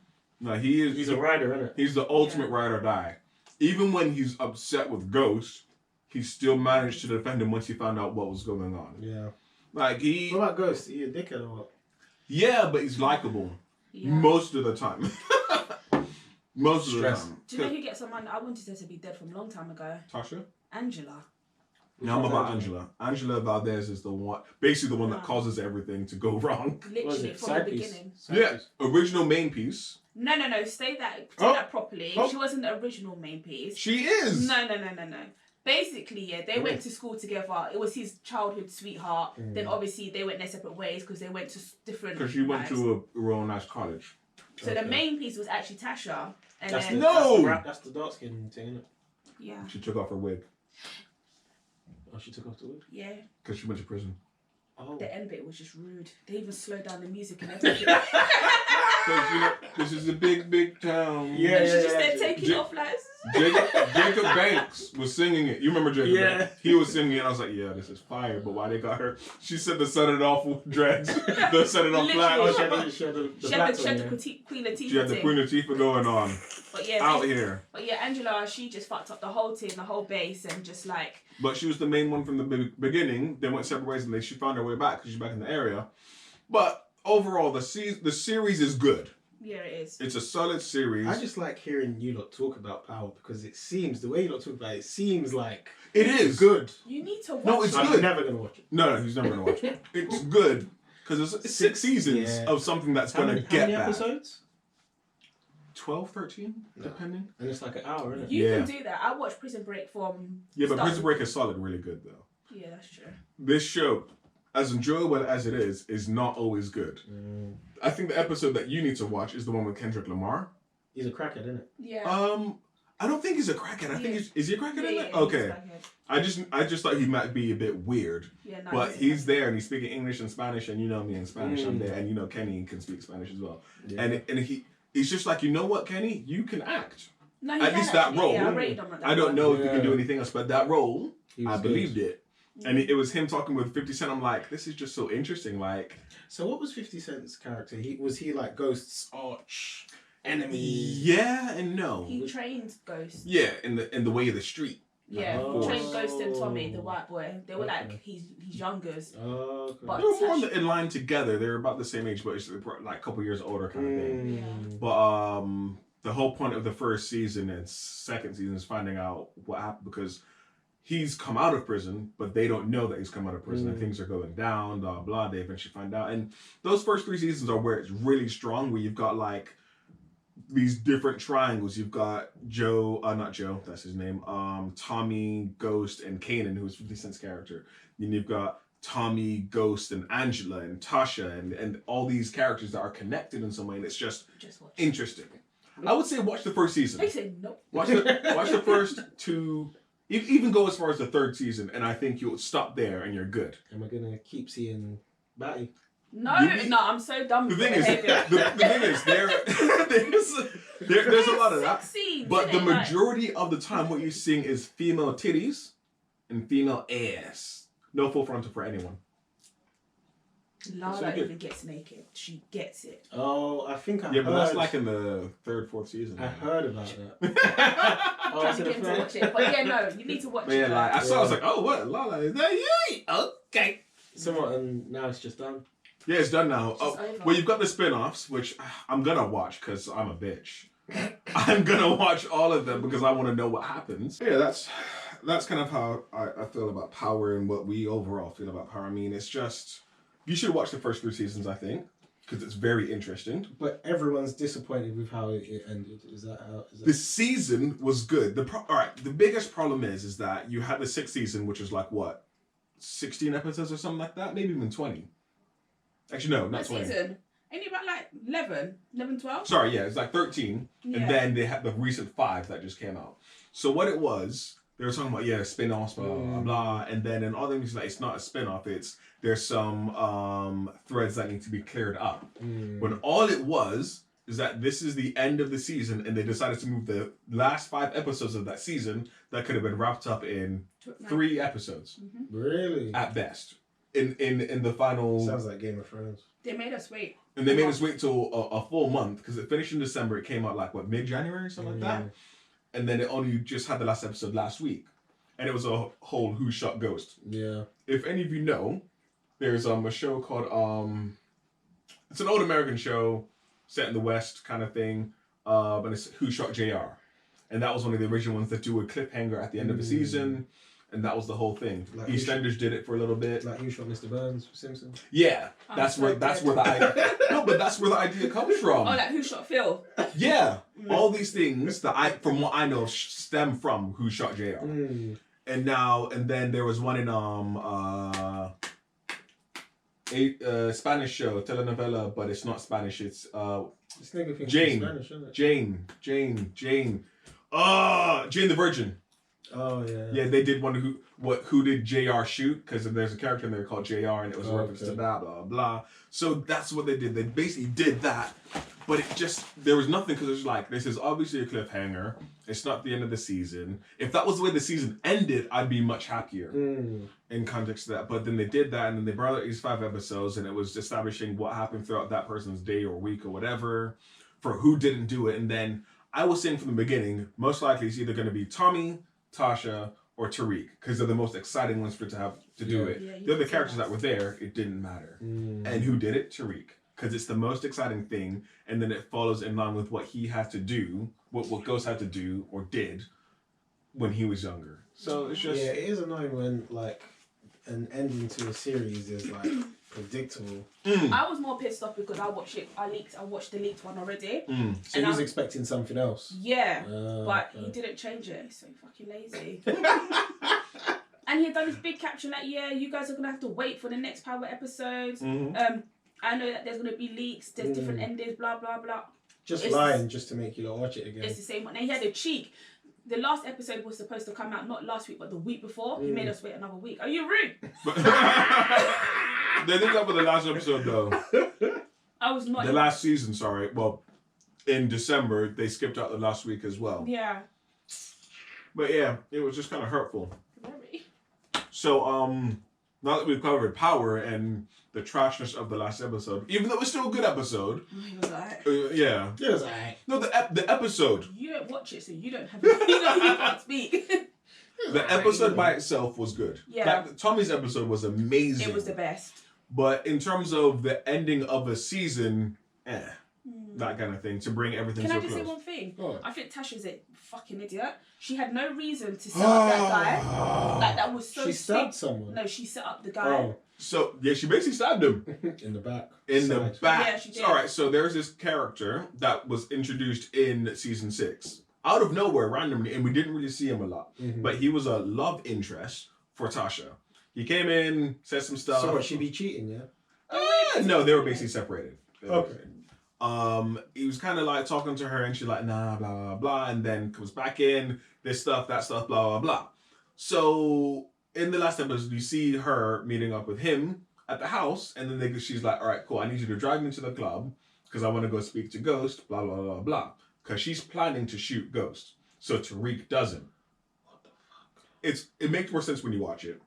No, he is. He's a rider, isn't it? He's the ultimate ride or die. Even when he's upset with Ghost, he still managed to defend him once he found out what was going on. Yeah. Like he, What about Ghost? Are you a dickhead or what? yeah, but he's likable Yeah. most of the time. Most of the Stress. time. Do you know who gets someone? I wanted her to be dead from a long time ago. Tasha? Angela. No, I'm about Angela. Angela Valdez is the one, basically the one that No. causes everything to go wrong. What was Literally it? from the Side piece? beginning. Side Yeah, piece? original main piece. No. Say that Oh. properly. Oh. She wasn't the original main piece. She is. No. Basically, yeah, they went to school together. It was his childhood sweetheart. Then obviously they went their separate ways because they went to different. Because she went lives. to a real nice college. So the main piece was actually Tasha, and That's then No! That's the dark skin thing, isn't it? yeah, She took off her wig Oh, she took off the wig. yeah. because she went to prison. Oh. The end bit was just rude. They even slowed down the music and everything. Because, you know, this is a big, big town. Yeah, And she just yeah. there taking off like. Jacob Banks was singing it. You remember Jacob Yeah. Banks? He was singing it. I was like, yeah, this is fire. But why they got her? She said the set it off with dreads. The set it off flat. Oh, Literally. she had the She black had one, the Queen Latifah She had the thing. Queen Latifah going on But yeah, out here. But yeah, Angela, she just fucked up the whole team, the whole base, and just like. But she was the main one from the beginning. They went separate ways and she found her way back because she's back in the area. But overall, the series is good. Yeah, it is. It's a solid series. I just like hearing you lot talk about Power because it seems, the way you lot talk about it, seems like It is good. You need to watch. No, it's it. I'm good. never going to watch it. No, he's never gonna watch it. It's good because it's 6 seasons Yeah. of something that's How gonna many get back. episodes? 12, 13, depending. And it's like an hour, isn't it? You Yeah. can do that. I watched Prison Break from. Yeah, but start Prison to- Break is solid, really good though. Yeah, that's true. This show, as enjoyable as it is not always good. I think the episode that you need to watch is the one with Kendrick Lamar. He's a crackhead, isn't it? Yeah. I don't think he's a crackhead. I think Yeah. is he a crackhead in yeah, it? Okay. he's I just thought he might be a bit weird. Yeah, no, But a he's crackhead. there and he's speaking English and Spanish, and you know me in Spanish, I'm there, and you know Kenny can speak Spanish as well. Yeah. And he's just like, you know what, Kenny, you can act. No, he at can least that actually, role. Yeah, I rated him at that I don't one. know if he Yeah. can do anything else, but that role, He I was believed good. it. And it was him talking with 50 Cent. I'm like, this is just so interesting. Like, So what was 50 Cent's character? Was he like Ghost's arch enemy? yeah and no. He trained Ghost. Yeah, in the way of the street. Yeah, Oh. he trained Ghost and Tommy, the white boy. They were Okay. like he's youngers. Oh, okay. But- They were more in line together. They were about the same age, but it's like a couple years older kind of thing. Mm. But the whole point of the first season and second season is finding out what happened because he's come out of prison, but they don't know that he's come out of prison and things are going down, blah, blah. They eventually find out. And those first 3 seasons are where it's really strong, where you've got like these different triangles. You've got not Joe, that's his name. Tommy, Ghost, and Kanan, who's 50 Cent's character. Then you've got Tommy, Ghost, and Angela, and Tasha, and all these characters that are connected in some way, and it's just watch. interesting. I would say watch the first season. They say nope. Watch the first two. Even go as far as the third season, and I think you'll stop there and you're good. Am I gonna keep seeing Batty? No, I'm so done with The thing is, there's a lot of that. Scenes, But the majority of the time, what you're seeing is female titties and female ass. No full frontal for anyone. Lala even gets naked. She gets it. Oh, I think I heard. Yeah, but that's like in the third, fourth season. I heard about that. I'm trying to get him to watch it. But yeah, no, you need to watch But yeah, it. like I saw, I was like, oh, what? Lala, is that you? Okay. Somewhat, and now it's just done. Yeah, it's done now. It's over. Well, you've got the spin-offs, which I'm gonna watch because I'm a bitch. I'm gonna watch all of them because I want to know what happens. Yeah, that's kind of how I feel about Power and what we overall feel about Power. I mean, it's just you should watch the first 3 seasons, I think, because it's very interesting. But everyone's disappointed with how it ended. Is that how? The season was good. All right. The biggest problem is that you had the 6th season, which was like what, 16 episodes or something like that, maybe even 20. Actually, no, not 20. Season? Ain't it about like 11, 12? Sorry, yeah, it's like 13. Yeah. And then they had the recent 5 that just came out. So what it was, they were talking about, spin-offs, blah, blah, blah. And then in other things, like, it's not a spin-off, there's some threads that need to be cleared up. When all it was is that this is the end of the season and they decided to move the last 5 episodes of that season that could have been wrapped up in 3 episodes. Mm-hmm. Really? At best. In the final... Sounds like Game of Thrones. They made us wait. And they made us wait till a full month because it finished in December. It came out like, what, mid-January, something like that? And then it only just had the last episode last week. And it was a whole Who Shot Ghost. Yeah. If any of you know, there's a show called... it's an old American show set in the West kind of thing. But it's Who Shot JR. And that was one of the original ones that do a cliffhanger at the end of the season. And that was the whole thing. Like EastEnders did it for a little bit. Like Who Shot Mr. Burns for Simpsons? Yeah, that's where the idea. No, but that's where the idea comes from. Oh, like Who Shot Phil? Yeah, all these things that from what I know, stem from Who Shot JR. And then there was one in a Spanish show, telenovela, but it's not Spanish. It's This nigga thinks Jane. Spanish, isn't it? Jane. Jane the Virgin. Oh yeah. Yeah, they did one who did JR shoot, because there's a character in there called JR and it was a reference to blah blah blah. So that's what they did. They basically did that, but there was nothing, because it was like, this is obviously a cliffhanger. It's not the end of the season. If that was the way the season ended, I'd be much happier in context of that. But then they did that, and then they brought out these 5 episodes, and it was establishing what happened throughout that person's day or week or whatever, for who didn't do it. And then I was saying from the beginning, most likely it's either going to be Tommy, Tasha, or Tariq, because they're the most exciting ones for it to have to do it. Yeah, the other characters that were there, it didn't matter. And who did it? Tariq, because it's the most exciting thing, and then it follows in line with what he had to do, what Ghost had to do or did when he was younger. So it's just it is annoying when like an ending to a series is like predictable. I was more pissed off because I watched the leaked one already. So he was expecting something else. Yeah, but he didn't change it. He's so fucking lazy. And he had done this big caption like, yeah, you guys are going to have to wait for the next Power episodes. I know that there's going to be leaks, there's different endings, blah, blah, blah. Just lying just to make you watch it again. It's the same one. And he had a cheek. The last episode was supposed to come out not last week, but the week before. He made us wait another week. Are you rude? They did that with the last episode though. I was not. The last season, sorry. Well, in December, they skipped out the last week as well. Yeah. But yeah, it was just kind of hurtful. Very. So, now that we've covered Power and the trashness of the last episode, even though it was still a good episode. He was like, yeah. It was alright. No, the episode. you don't watch it, so you don't have. You can't speak. The episode by itself was good. Yeah. Tommy's episode was amazing. It was the best. But in terms of the ending of a season, that kind of thing, to bring everything Can so I just close. say one thing? Oh. I think Tasha's a fucking idiot. She had no reason to set up that guy. Like, that was so She stabbed sick. someone. No, she set up the guy. Oh, So yeah, she basically stabbed him in the back. in the Side. back. Yeah, she did. All right, so there's this character that was introduced in season 6 out of nowhere, randomly, and we didn't really see him a lot. Mhm. But he was a love interest for Tasha. He came in, said some stuff. So what, she be cheating, yeah? No, they were basically separated. Okay. He was kind of like talking to her, and she's like, nah, blah, blah, blah, and then comes back in, this stuff, that stuff, blah, blah, blah. So in the last episode, you see her meeting up with him at the house, and then she's like, all right, cool, I need you to drive me to the club, because I want to go speak to Ghost, blah, blah, blah, blah. Because she's planning to shoot Ghost. So Tariq doesn't. What the fuck? It makes more sense when you watch it.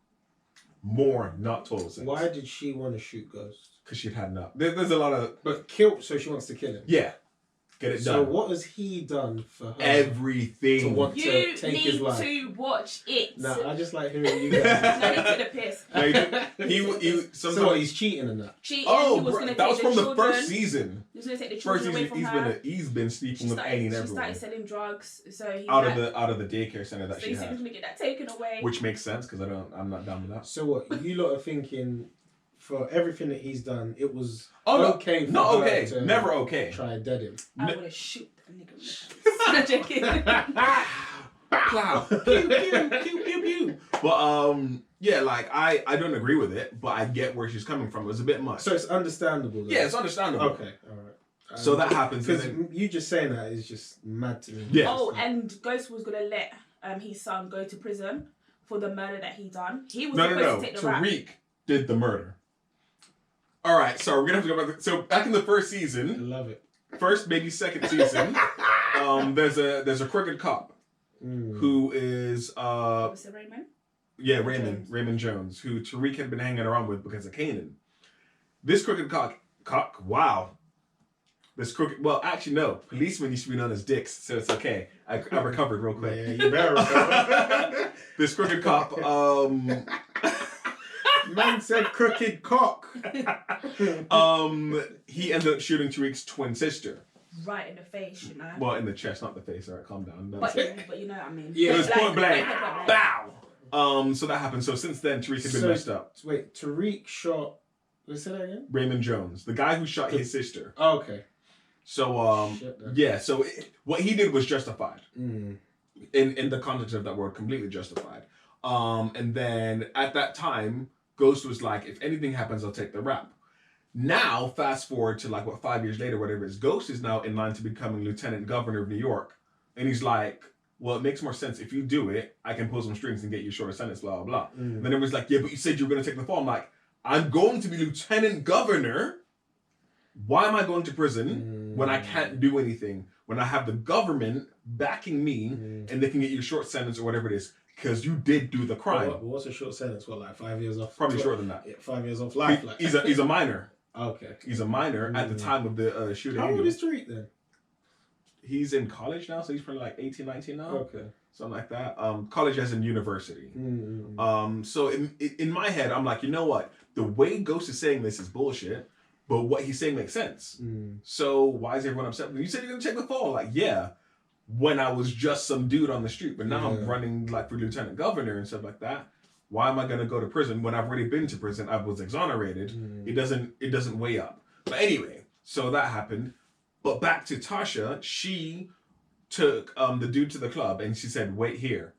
More, not total sense. Why did she want to shoot Ghost? Because she'd had enough. There's a lot of... But so she wants to kill him. Yeah. Get it So done. what has he done for her? Everything. To want You to take his need life? to watch it. Nah, I just like hearing you No, guys. he took the piss. So what, he's cheating and that? Cheating. Oh, he was bro, going to that take was from the the children. first season. He was going to take the First children away season, from her. he's been sleeping with any and She everyone started selling drugs, so he out of the daycare center that so she he said he had, was going to get that taken away. which makes sense because I'm not down with that. So what, you lot are thinking for everything that he's done, it was Oh okay for no, her okay, to never okay. try and dead him? I would have shoot that nigga. Not joking. Plow. Pew, pew, pew, pew, pew. But yeah, like I don't agree with it, but I get where she's coming from. It was a bit much. So it's understandable. Though. Yeah, it's understandable. Okay, all right. So that happens, and Because then- you just saying that is just mad to me. Yeah. Oh, and Ghost was going to let his son go to prison for the murder that he done. He was supposed to take the rap. Tariq did the murder. All right, so we're gonna have to go back. So back in the first I season, love it. first maybe second season, there's a crooked cop who is Was it Raymond? yeah, Raymond Jones, who Tariq had been hanging around with because of Kanan. This crooked cock, wow. This crooked, well, actually, no. Policemen used to be known as dicks, so it's okay. I recovered real quick. Yeah, you better recover. This crooked cop, Man said crooked cock. he ended up shooting Tariq's twin sister. Right in the face, you know. Well, in the chest, not the face. All right, calm down. But you know what I mean. Yeah. It was point blank. Like, Bow! So that happened. So since then, Tariq had been messed up. Wait, Tariq shot. Let's say that again. Raymond Jones, the guy who shot his sister. Oh, okay. So Shit, then. yeah. So what he did was justified Mm. in the context of that word, completely justified. And then at that time, Ghost was like, if anything happens, I'll take the rap. Now, fast forward to like 5 years later, whatever it is, Ghost is now in line to becoming Lieutenant Governor of New York, and he's like, well, it makes more sense if you do it. I can pull some strings and get you a shorter sentence, blah blah blah. And then it was like, yeah, but you said you were going to take the fall. I'm like, I'm going to be Lieutenant Governor. Why am I going to prison when I can't do anything? When I have the government backing me and they can get you a short sentence or whatever it is, because you did do the crime. What's a short sentence? What, like 5 years off? Probably shorter than that. Yeah, 5 years off life. Like. He's a minor. Okay. He's a minor at the time of the shooting. How old is Tariq then? He's in college now, so he's probably like 18, 19 now. Okay. Something like that. College as in university. Mm. So in my head, I'm like, you know what? The way Ghost is saying this is bullshit, but what he's saying makes sense. So why is everyone upset? You said you're gonna take the fall. Like, yeah, when I was just some dude on the street, but now I'm running like for lieutenant governor and stuff like that. Why am I gonna go to prison when I've already been to prison? I was exonerated. It doesn't weigh up. But anyway, so that happened. But back to Tasha, she took the dude to the club and she said, wait here.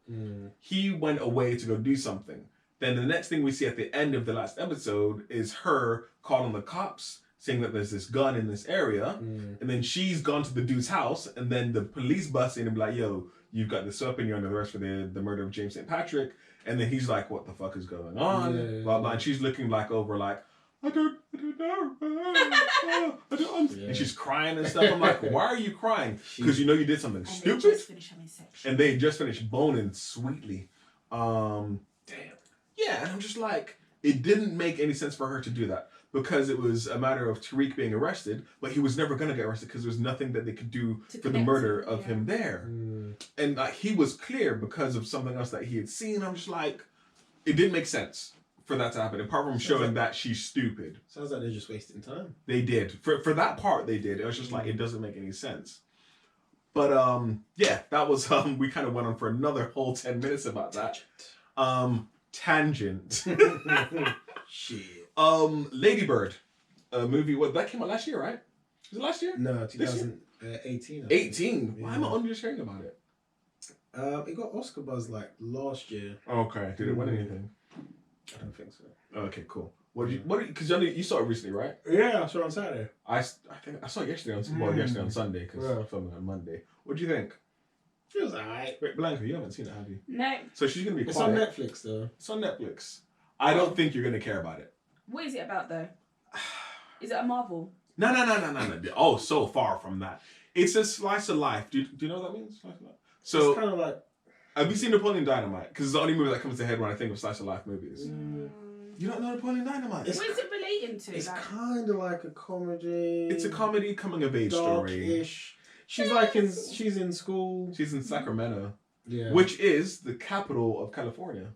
He went away to go do something. Then the next thing we see at the end of the last episode is her calling the cops, saying that there's this gun in this area. And then she's gone to the dude's house, and then the police bust in and be like, yo, you've got this weapon, you're under arrest for the murder of James St. Patrick. And then he's like, what the fuck is going on? Blah, blah. And she's looking like over like, I don't know. And she's crying and stuff. I'm like, why are you crying? Because you know you did something stupid. They just finished having sex. And they just finished boning sweetly. Damn. Yeah, and I'm just like, it didn't make any sense for her to do that. Because it was a matter of Tariq being arrested, but he was never going to get arrested because there was nothing that they could do for the murder of him there. And he was clear because of something else that he had seen. I'm just like, it didn't make sense for that to happen, apart from showing that she's stupid. Sounds like they're just wasting time. They did. For that part, they did. It was just like, it doesn't make any sense. But yeah, that was, we kind of went on for another whole 10 minutes about that. tangent. Shit. Lady Bird, a movie. What that came out last year, right? Was it last year? No, This year? 2018. 18. Why Yeah. am I only just hearing about it? It got Oscar buzz like last year. Okay. Did it win anything? I don't think so. Okay, cool. Because you saw it recently, right? Yeah, I saw it on Saturday. I think I saw it yesterday yesterday on Sunday because Yeah. I'm filming on Monday. What do you think? It was alright. Wait, Blanca, you haven't seen it, have you? No. So she's gonna be It's quiet. on Netflix though. It's on Netflix. I don't think you're gonna care about it. What is it about though? Is it a Marvel? No. Oh, so far from that. It's a slice of life. Do you know what that means? Slice of life. So it's kind of like have you seen Napoleon Dynamite? Because it's the only movie that comes to head when I think of slice of life movies. Mm. You don't know Napoleon Dynamite? It's What is it relating to? it's Like, kind of like a comedy. It's a comedy coming of age story. dark-ish. She's in school. She's in Sacramento, Yeah. which is the capital of California,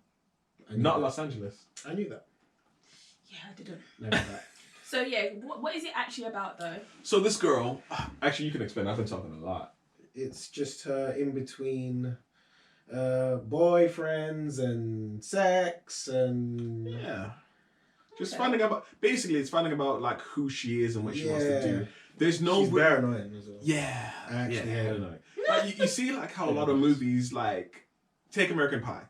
I knew not that. Los Angeles. I knew that. yeah, I didn't. Never that. So yeah, what is it actually about though? So this girl, actually, you can explain. I've been talking a lot. It's just her in between boyfriends and sex and Yeah. Just Okay. finding out. Basically, it's finding about like who she is and what she wants to do. Yeah. There's no. she's very annoying as well. Yeah. I actually hate I it. don't know. Like, you see, like how a lot of movies like take American Pie.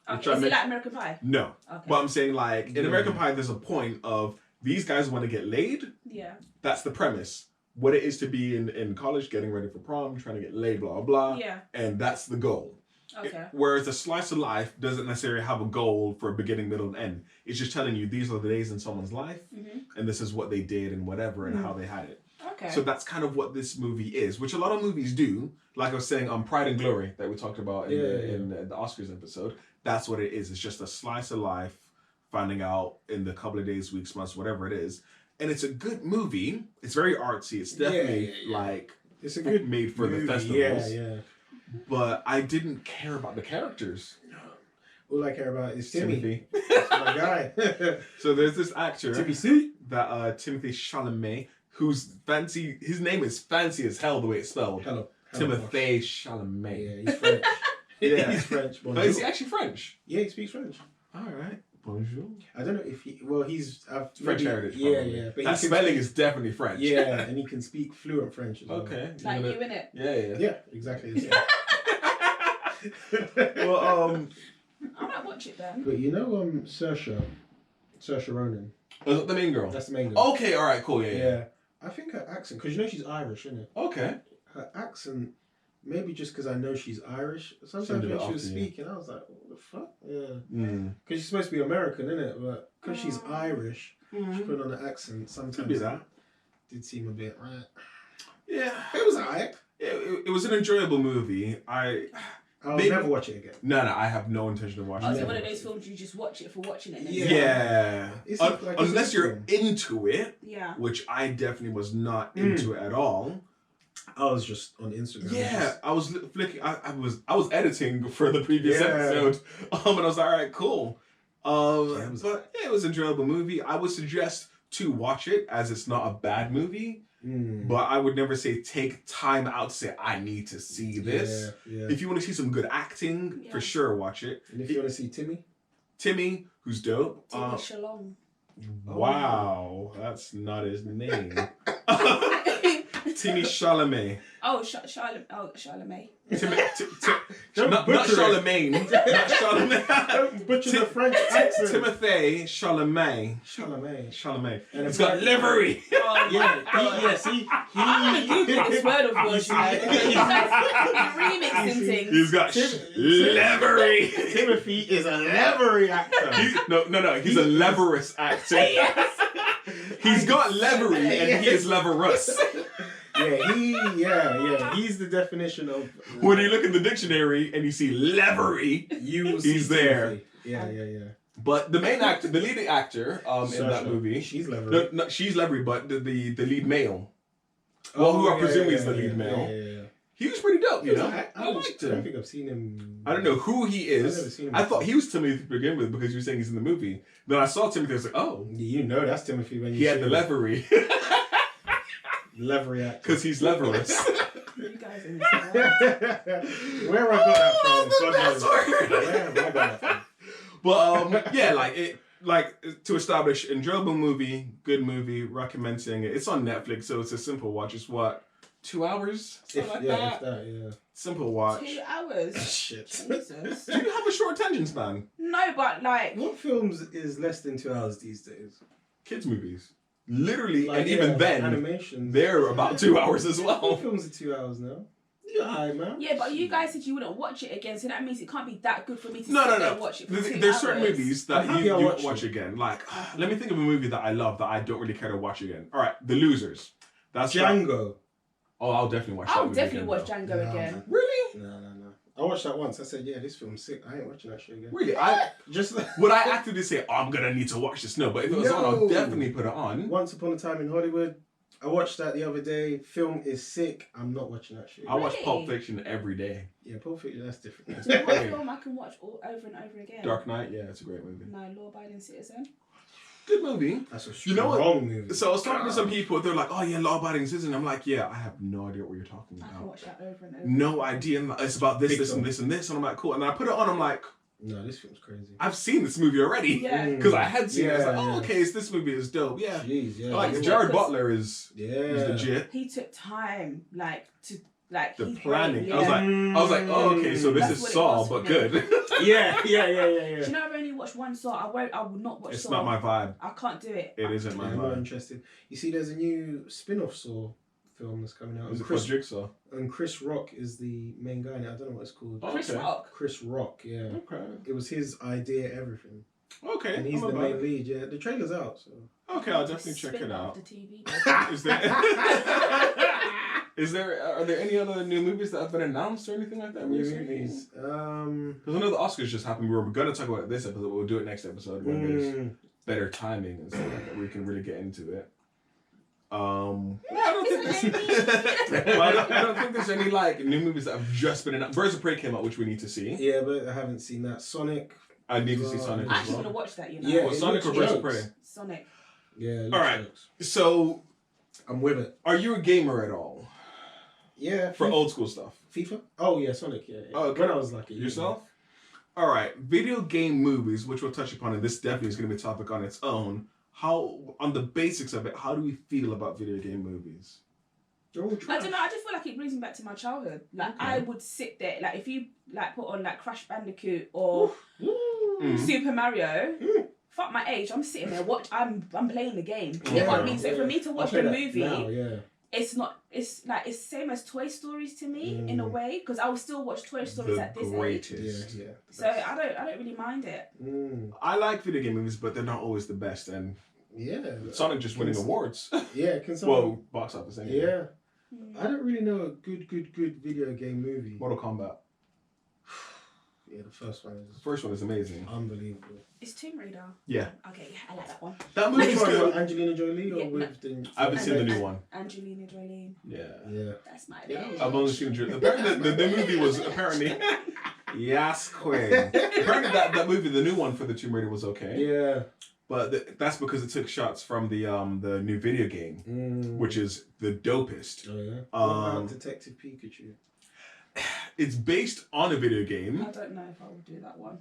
Okay, is it like American Pie? No, Okay. but I'm saying like in Yeah. American Pie, there's a point of these guys want to get laid. Yeah. That's the premise. What it is to be in college, getting ready for prom, trying to get laid, blah, blah, blah. Yeah. And that's the goal. Okay. Whereas a slice of life doesn't necessarily have a goal for a beginning, middle, and end. It's just telling you these are the days in someone's life, and this is what they did and whatever, and how they had it. Okay. So that's kind of what this movie is, which a lot of movies do. Like I was saying on Pride and Glory that we talked about in the Oscars episode. That's what it is. It's just a slice of life, finding out in the couple of days, weeks, months, whatever it is. And it's a good movie. It's very artsy. It's definitely like It's a good made for movie. the festivals. Yeah. But I didn't care about the characters. All I care about is Timmy. Timothy. That's my guy. So there's this actor Timmy C. that Timothy Chalamet, who's fancy. His name is fancy as hell the way it's spelled. Hello. Timothy Chalamet. Yeah, he's French. Yeah. He's French. Oh, is he actually French? Yeah, he speaks French. All right. Bonjour. I don't know if he. Well, he's French heritage. Yeah, Probably. yeah. But that he can spelling speak, is definitely French. Yeah, and he can speak fluent French as well. Okay. Like you in it. Yeah. Yeah, exactly. the same. Well, I might watch it then. But you know, Saoirse Ronan. was it the main girl? That's the main girl. Okay. All right. Cool. Yeah. Yeah. I think her accent, because you know she's Irish, isn't it? Okay. Her accent, maybe just because I know she's Irish. Sometimes Seemed a when bit she was off to you. speaking, I was like, what the fuck? Yeah. Mm. Because she's supposed to be American, isn't it? But because she's Irish, she Mm. put on an accent. Sometimes Could be that. did seem a bit. Yeah. It was alright. It was an enjoyable movie. I'll Maybe- never watch it again. No, I have no intention of watching Oh, it. is it Never one of watch those it. films you just watch it for watching it? And then Yeah. It's like it's Unless a you're film. into it, Yeah. which I definitely was not into it at all. I was just on Instagram. Yeah, I was flicking. I was editing for the previous Yeah. episode, and I was like, all right, cool. Yeah, It was an enjoyable movie. I would suggest to watch it as it's not a bad movie, but I would never say take time out to say I need to see this. Yeah. If you want to see some good acting, Yeah. for sure, watch it. And if you want to see Timmy, Timmy, who's dope. Timmy Shalom. Wow, that's not his name. Timmy Chalamet. Oh, Charlemagne. Don't Not butcher it. Charlemagne. Not Charlemagne. don't butcher the French accent. Timothy Chalamet. Chalamet. And He's got livery. Oh, Yeah, I'm gonna Google this word of yours, you know. You're remixing things. He's got livery. Timothy is a leathery actor. No. He's a leverous actor. He's got levery and he is leverous. Yeah, he's the definition of When you look in the dictionary and you see levery, you will see he's there. Timothy. Yeah. but the main actor, the leading actor in that Saoirse, movie, she's leathery. no, she's levery, but the lead male, who I presume is the lead male, Yeah. he was pretty dope, you know? I I liked don't him. think I've seen him. I don't know who he I've never is. seen him I before. thought he was Timothy to begin with because you were saying he's in the movie. Then I saw Timothy, I was like, oh, You know that's Timothy when you he had see the him. levery Leathery actor. because he's leverous. You guys are insane. Where have I got that from? God knows. That's weird. Where have I got that from? But yeah, like to establish enjoyable movie, good movie, recommending it. It's on Netflix, so it's a simple watch. It's what, 2 hours? Something like that. If that, yeah. Simple watch. 2 hours. Shit. Jesus. Do you have a short attention span? No, but like. What films is less than 2 hours these days? Kids movies. Literally, Like, and even then, animations. they're about 2 hours as All well. films are 2 hours now. Yeah, man. Yeah, but you guys said you wouldn't watch it again, so that means it can't be that good for me to No, sit no, there no. and watch it for There's 2 certain hours. movies that I'm happy you I won't watched watch it. again. Like, let me think of a movie that I love that I don't really care to watch again. All right, The Losers. That's Django. Oh, I'll definitely watch that. I'll movie definitely again, watch though. Django Nah, again. man. Really? No. I watched that once. I said, yeah, this film's sick. I ain't watching that shit again. Really? Just Would I actively say, oh, I'm gonna need to watch this? No, but if it was on, I'll No. definitely put it on. Once Upon a Time in Hollywood. I watched that the other day. Film is sick. I'm not watching that shit. I watch Really? Pulp Fiction every day. Yeah, Pulp Fiction, that's different. Do you know what film I can watch over and over again? Dark Knight, yeah, it's a great movie. No, Law Abiding Citizen. Good movie. That's a You know what? strong movie. So I was talking to some people, they're like, oh yeah, Law Abiding Citizen. I'm like, yeah, I have no idea what you're talking I can about. watch that over and over. No idea. And it's about this, Big this, and film. this, and this. And I'm like, cool. And I put it on, I'm like, No, this film's crazy. I've seen this movie already. Yeah. Because I had seen it. I was like, Yeah, oh, yeah. okay, so this movie is dope. Yeah. Jeez, yeah. Like, Yeah. Jared Butler is yeah. legit. He took time, to The he planning. prayed, I was yeah. like, oh, okay, so this That's is what it Saw, was but for me. good. yeah. Do you know I've only watched one Saw? I will not watch It's Saw. not my vibe. I can't do it. It isn't my I'm not vibe. interested. You see, there's a new spin-off Saw film that's coming out. Is And it called Jigsaw? Chris Rock is the main guy in it. I don't know what it's called. Oh, Chris okay. Rock. Chris Rock, yeah. Okay. It was his idea, everything. Okay. And he's I'm the about main it. lead, yeah. The trailer's out, so. Okay, I'll definitely check Spin it off out. The TV. Is there are there any other new movies that have been announced or anything like that New recently? movies. Because I know the Oscars just happened. We were gonna talk about it this episode, but we'll do it next episode when there's better timing and stuff like that. We can really get into it. I don't think there's, I don't think there's any like new movies that have just been announced. Birds of Prey came out, which we need to see. Yeah, but I haven't seen that. Sonic. I need to see Sonic I'm as actually well. gonna watch that. You know. Yeah, Well, it Sonic or looks Birds of jokes. Prey? Sonic. Yeah. it All looks right. jokes. So, I'm with it. are you a gamer at all Yeah. for old school stuff? FIFA? Oh, yeah, Sonic, yeah. Oh, okay. When I was like a year Yourself? All right. Video game movies, which we'll touch upon, and this definitely is going to be a topic on its own. How, on the basics of it, how do we feel about video game movies? They're all I trash. don't know. I just feel like it brings me back to my childhood. Like Okay. I would sit there, like if you like put on like Crash Bandicoot or Mm. Super Mario. Mm. Fuck my age. I'm sitting there. I'm playing the game. You Yeah. know what I mean? So for me to I watch play the that movie, now, yeah. it's not. It's like it's same as Toy Stories to me in a Mm. way because I will still watch Toy Stories The at this age. greatest. Yeah. So I don't really mind it. Mm. I like video game movies, but they're not always the best. And Yeah. Sonic just winning awards. Yeah, can someone... Well, box office anyway. Yeah. Mm. I don't really know a good video game movie. Mortal Kombat. Yeah, the first one The is first one is amazing. unbelievable. It's Tomb Raider. Yeah. Okay, yeah, I like that one. That Which movie's one? good. Angelina Jolie or Yeah, with the... I haven't seen the new one. Angelina Jolie. Yeah. Yeah. That's my Yeah. bitch. I've only seen apparently the movie was apparently Yes Queen. Apparently that movie, the new one for the Tomb Raider was okay. Yeah. But that's because it took shots from the new video game, Mm. which is the dopest. Oh, yeah. What about Detective Pikachu? It's based on a video game. I don't know if I would do that one.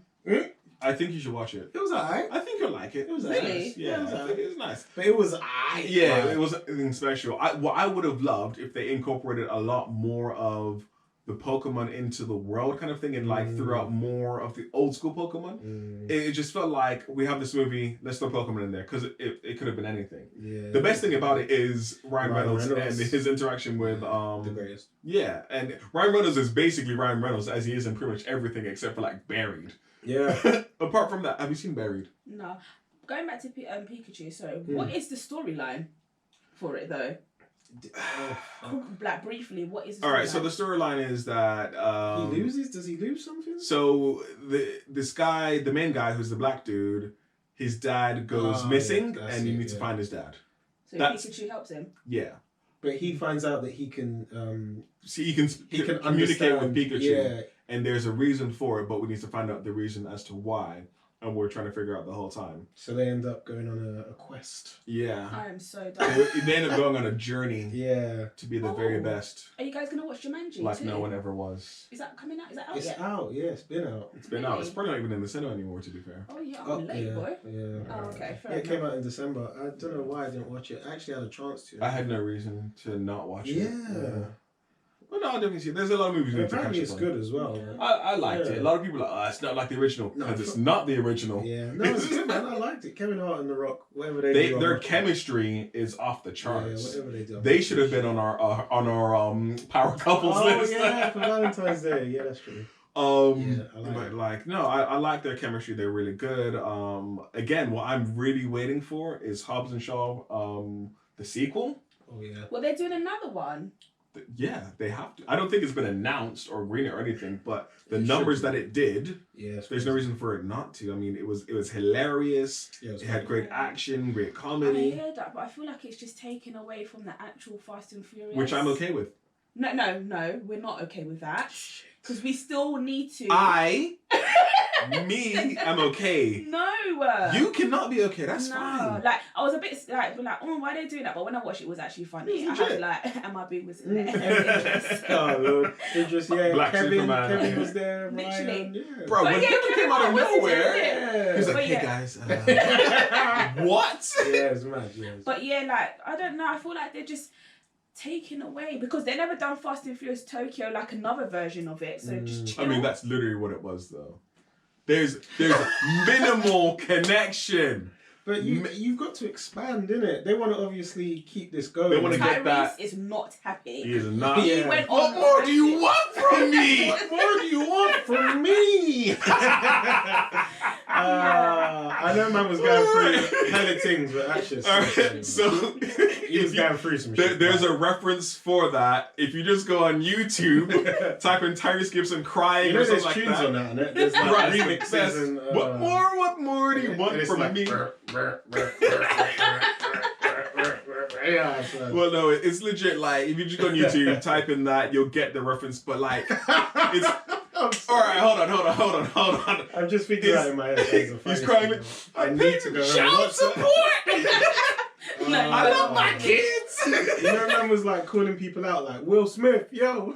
I think you should watch it. It was alright. I think you'll like it. It was Really? nice. Yeah, Yeah, it was I think alright. it was nice. But it was alright. Yeah, Right. it wasn't anything special. What I would have loved if they incorporated a lot more of the Pokemon into the world kind of thing and like throughout more of the old school Pokemon. Mm. It just felt like we have this movie, let's throw Pokemon in there because it could have been anything. Yeah. The best thing about it is Ryan Reynolds and Reynolds. his interaction with the greatest. yeah, and Ryan Reynolds is basically Ryan Reynolds as he is in pretty much everything except for like Buried. Yeah. Apart from that, have you seen Buried? No. Going back to Pikachu, so what is the storyline for it though? Like briefly, what is the storyline? All right, so the storyline is that he loses? Does he lose something? So this guy, the main guy, who's the black dude, his dad goes missing, yeah, and you it, need to find his dad. So that's- Pikachu helps him. Yeah, But he finds out that he can see, he can communicate with understand, Pikachu, Yeah. and there's a reason for it, but we need to find out the reason as to why. and we're trying to figure out the whole time. So they end up going on a quest. Yeah. I am so done. They end up going on a journey Yeah. to be the very Oh. best, Are you guys gonna watch Jumanji like too? no one ever was. Is that coming out? Is that out It's yet? out. Yeah, it's been out. It's been out. It's probably not even in the cinema anymore, to be fair. Oh yeah, I'm late, yeah. boy. Yeah. Oh, okay, fair Yeah, it came enough. out in December. I don't know why I didn't watch it. I actually had a chance to. I had no reason to not watch it. Yeah. Well, no, I definitely see it. There's a lot of movies you need to catch Apparently up it's on. good as well. Yeah. I liked Yeah. it. A lot of people are like, oh, it's not like the original. No, Because it's not the original. Yeah, no, it's good, man. I liked it. Kevin Hart and The Rock, whatever they do. Their I'm- chemistry is off the Yeah, charts. whatever they do. They should have been on our power couples Oh list. yeah, for Valentine's Day. Yeah, that's true. Yeah, I like but it. like no, I like their chemistry. They're really good. Again, what I'm really waiting for is Hobbs and Shaw, the sequel. Oh yeah. Well, they're doing another one. Yeah, they have to. I don't think it's been announced or green or anything, but the It numbers should that be. it did, Yeah. it's there's no crazy. reason for it not to. I mean, it was hilarious. Yeah, It had great action, great comedy, I hear that, but I feel like it's just taken away from the actual Fast and Furious. which I'm okay with. No, we're not okay with that. Because we still need to. Me, am okay. No. You cannot be okay. That's no. fine. Like, I was a bit like, oh, why are they doing that? But when I watched it, it was actually funny. It I was had legit. like, MIB was in there. Oh Lord, Idris, yeah, Black Kevin Superman. Kevin was there. Literally. Ryan, yeah. Bro, But when yeah, Kevin Kevin came out of Hart was nowhere, Yeah. he was like, But hey yeah. guys, what? Yeah, it's mad. Yeah. But yeah, like, I don't know. I feel like they're just taken away because they never done Fast and Furious Tokyo, like another version of it. So just chill. I mean, that's literally what it was, though. There's minimal connection. But you've got to expand, innit? They want to obviously keep this going. They wanna get Tyrese that- is not happy. He is not. He Yeah. went What on more do you ranting. want from me? What more do you want from me? I know man was going through hella things, but actually, All right, so he was if you- going through some shit. there's a reference for that. If you just go on YouTube, type in Tyrese Gibson crying You know, or there's something like tunes that. on that, and there's like Right, remixes that's- and. What more do you and want it's from like, me? Yeah, so. Well, no, it's legit. Like, if you just go on YouTube, type in that, you'll get the reference. But like, it's I'm sorry. all right. Hold on. I'm just figuring out in my head. there's a funny crying thing. like, I need to go and child watch that. support. No, I love my kids. You know, man was like calling people out, like Will Smith, yo.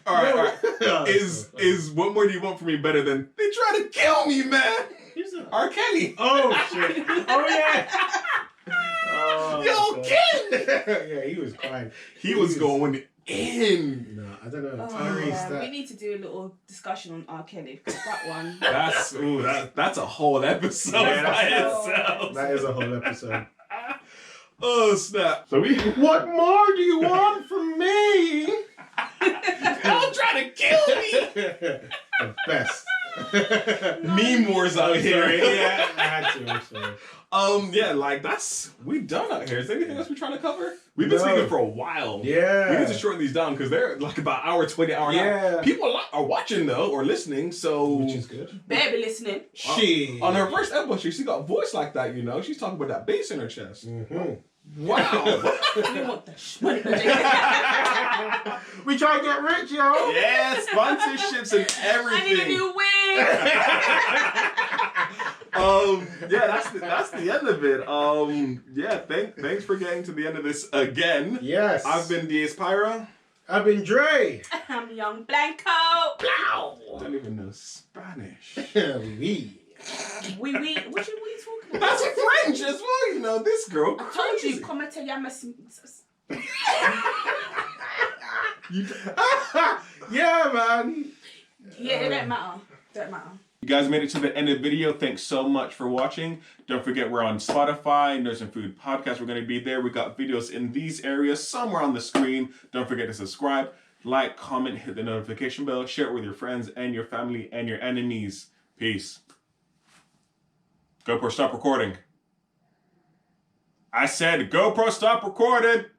All right. Oh, Is so funny. is what more do you want from me better than they try to kill me, man? Who's that? R. Kelly. Oh shit! Oh yeah. Oh, Yo, God. Yeah, he was crying. He was going in. No, I don't know. Oh, Tyrese, yeah. that. We need to do a little discussion on R. Kelly because that one. That's a whole episode Yeah, by that's- itself. That is a whole episode. Oh snap! So we What more do you want from me? don't try to kill me. The best. Meme wars out here. Yeah, I had to. I'm sorry. Yeah, like we done out here. Is there anything else we're trying to cover? We've been No. speaking for a while. Yeah. We need to shorten these down because they're like about hour 20, hour and a half. Yeah. People are watching though or listening, so Which is good. Better be listening. Shit. on her first episode, she got a voice like that, you know. She's talking about that bass in her chest. Mm-hmm. Wow. We want the money. We try to get rich, yo. Yeah, sponsorships and I need a everything. new wig. Yeah, that's the end of it. Yeah, thanks for getting to the end of this again. Yes. I've been D.S. Pyra. I've been Dre. I'm Young Blanco. I don't even know Spanish. We. We. What are you talking about? That's French as well, you know. This girl I told crazy. you, come te llamas. Yeah, man. Yeah, it don't matter. Don't matter. You guys made it to the end of the video. Thanks so much for watching. Don't forget we're on Spotify, Nurse and Food Podcast. We're going to be there. We got videos in these areas somewhere on the screen. Don't forget to subscribe, like, comment, hit the notification bell, share it with your friends and your family and your enemies. Peace. GoPro, stop recording. I said GoPro, stop recording.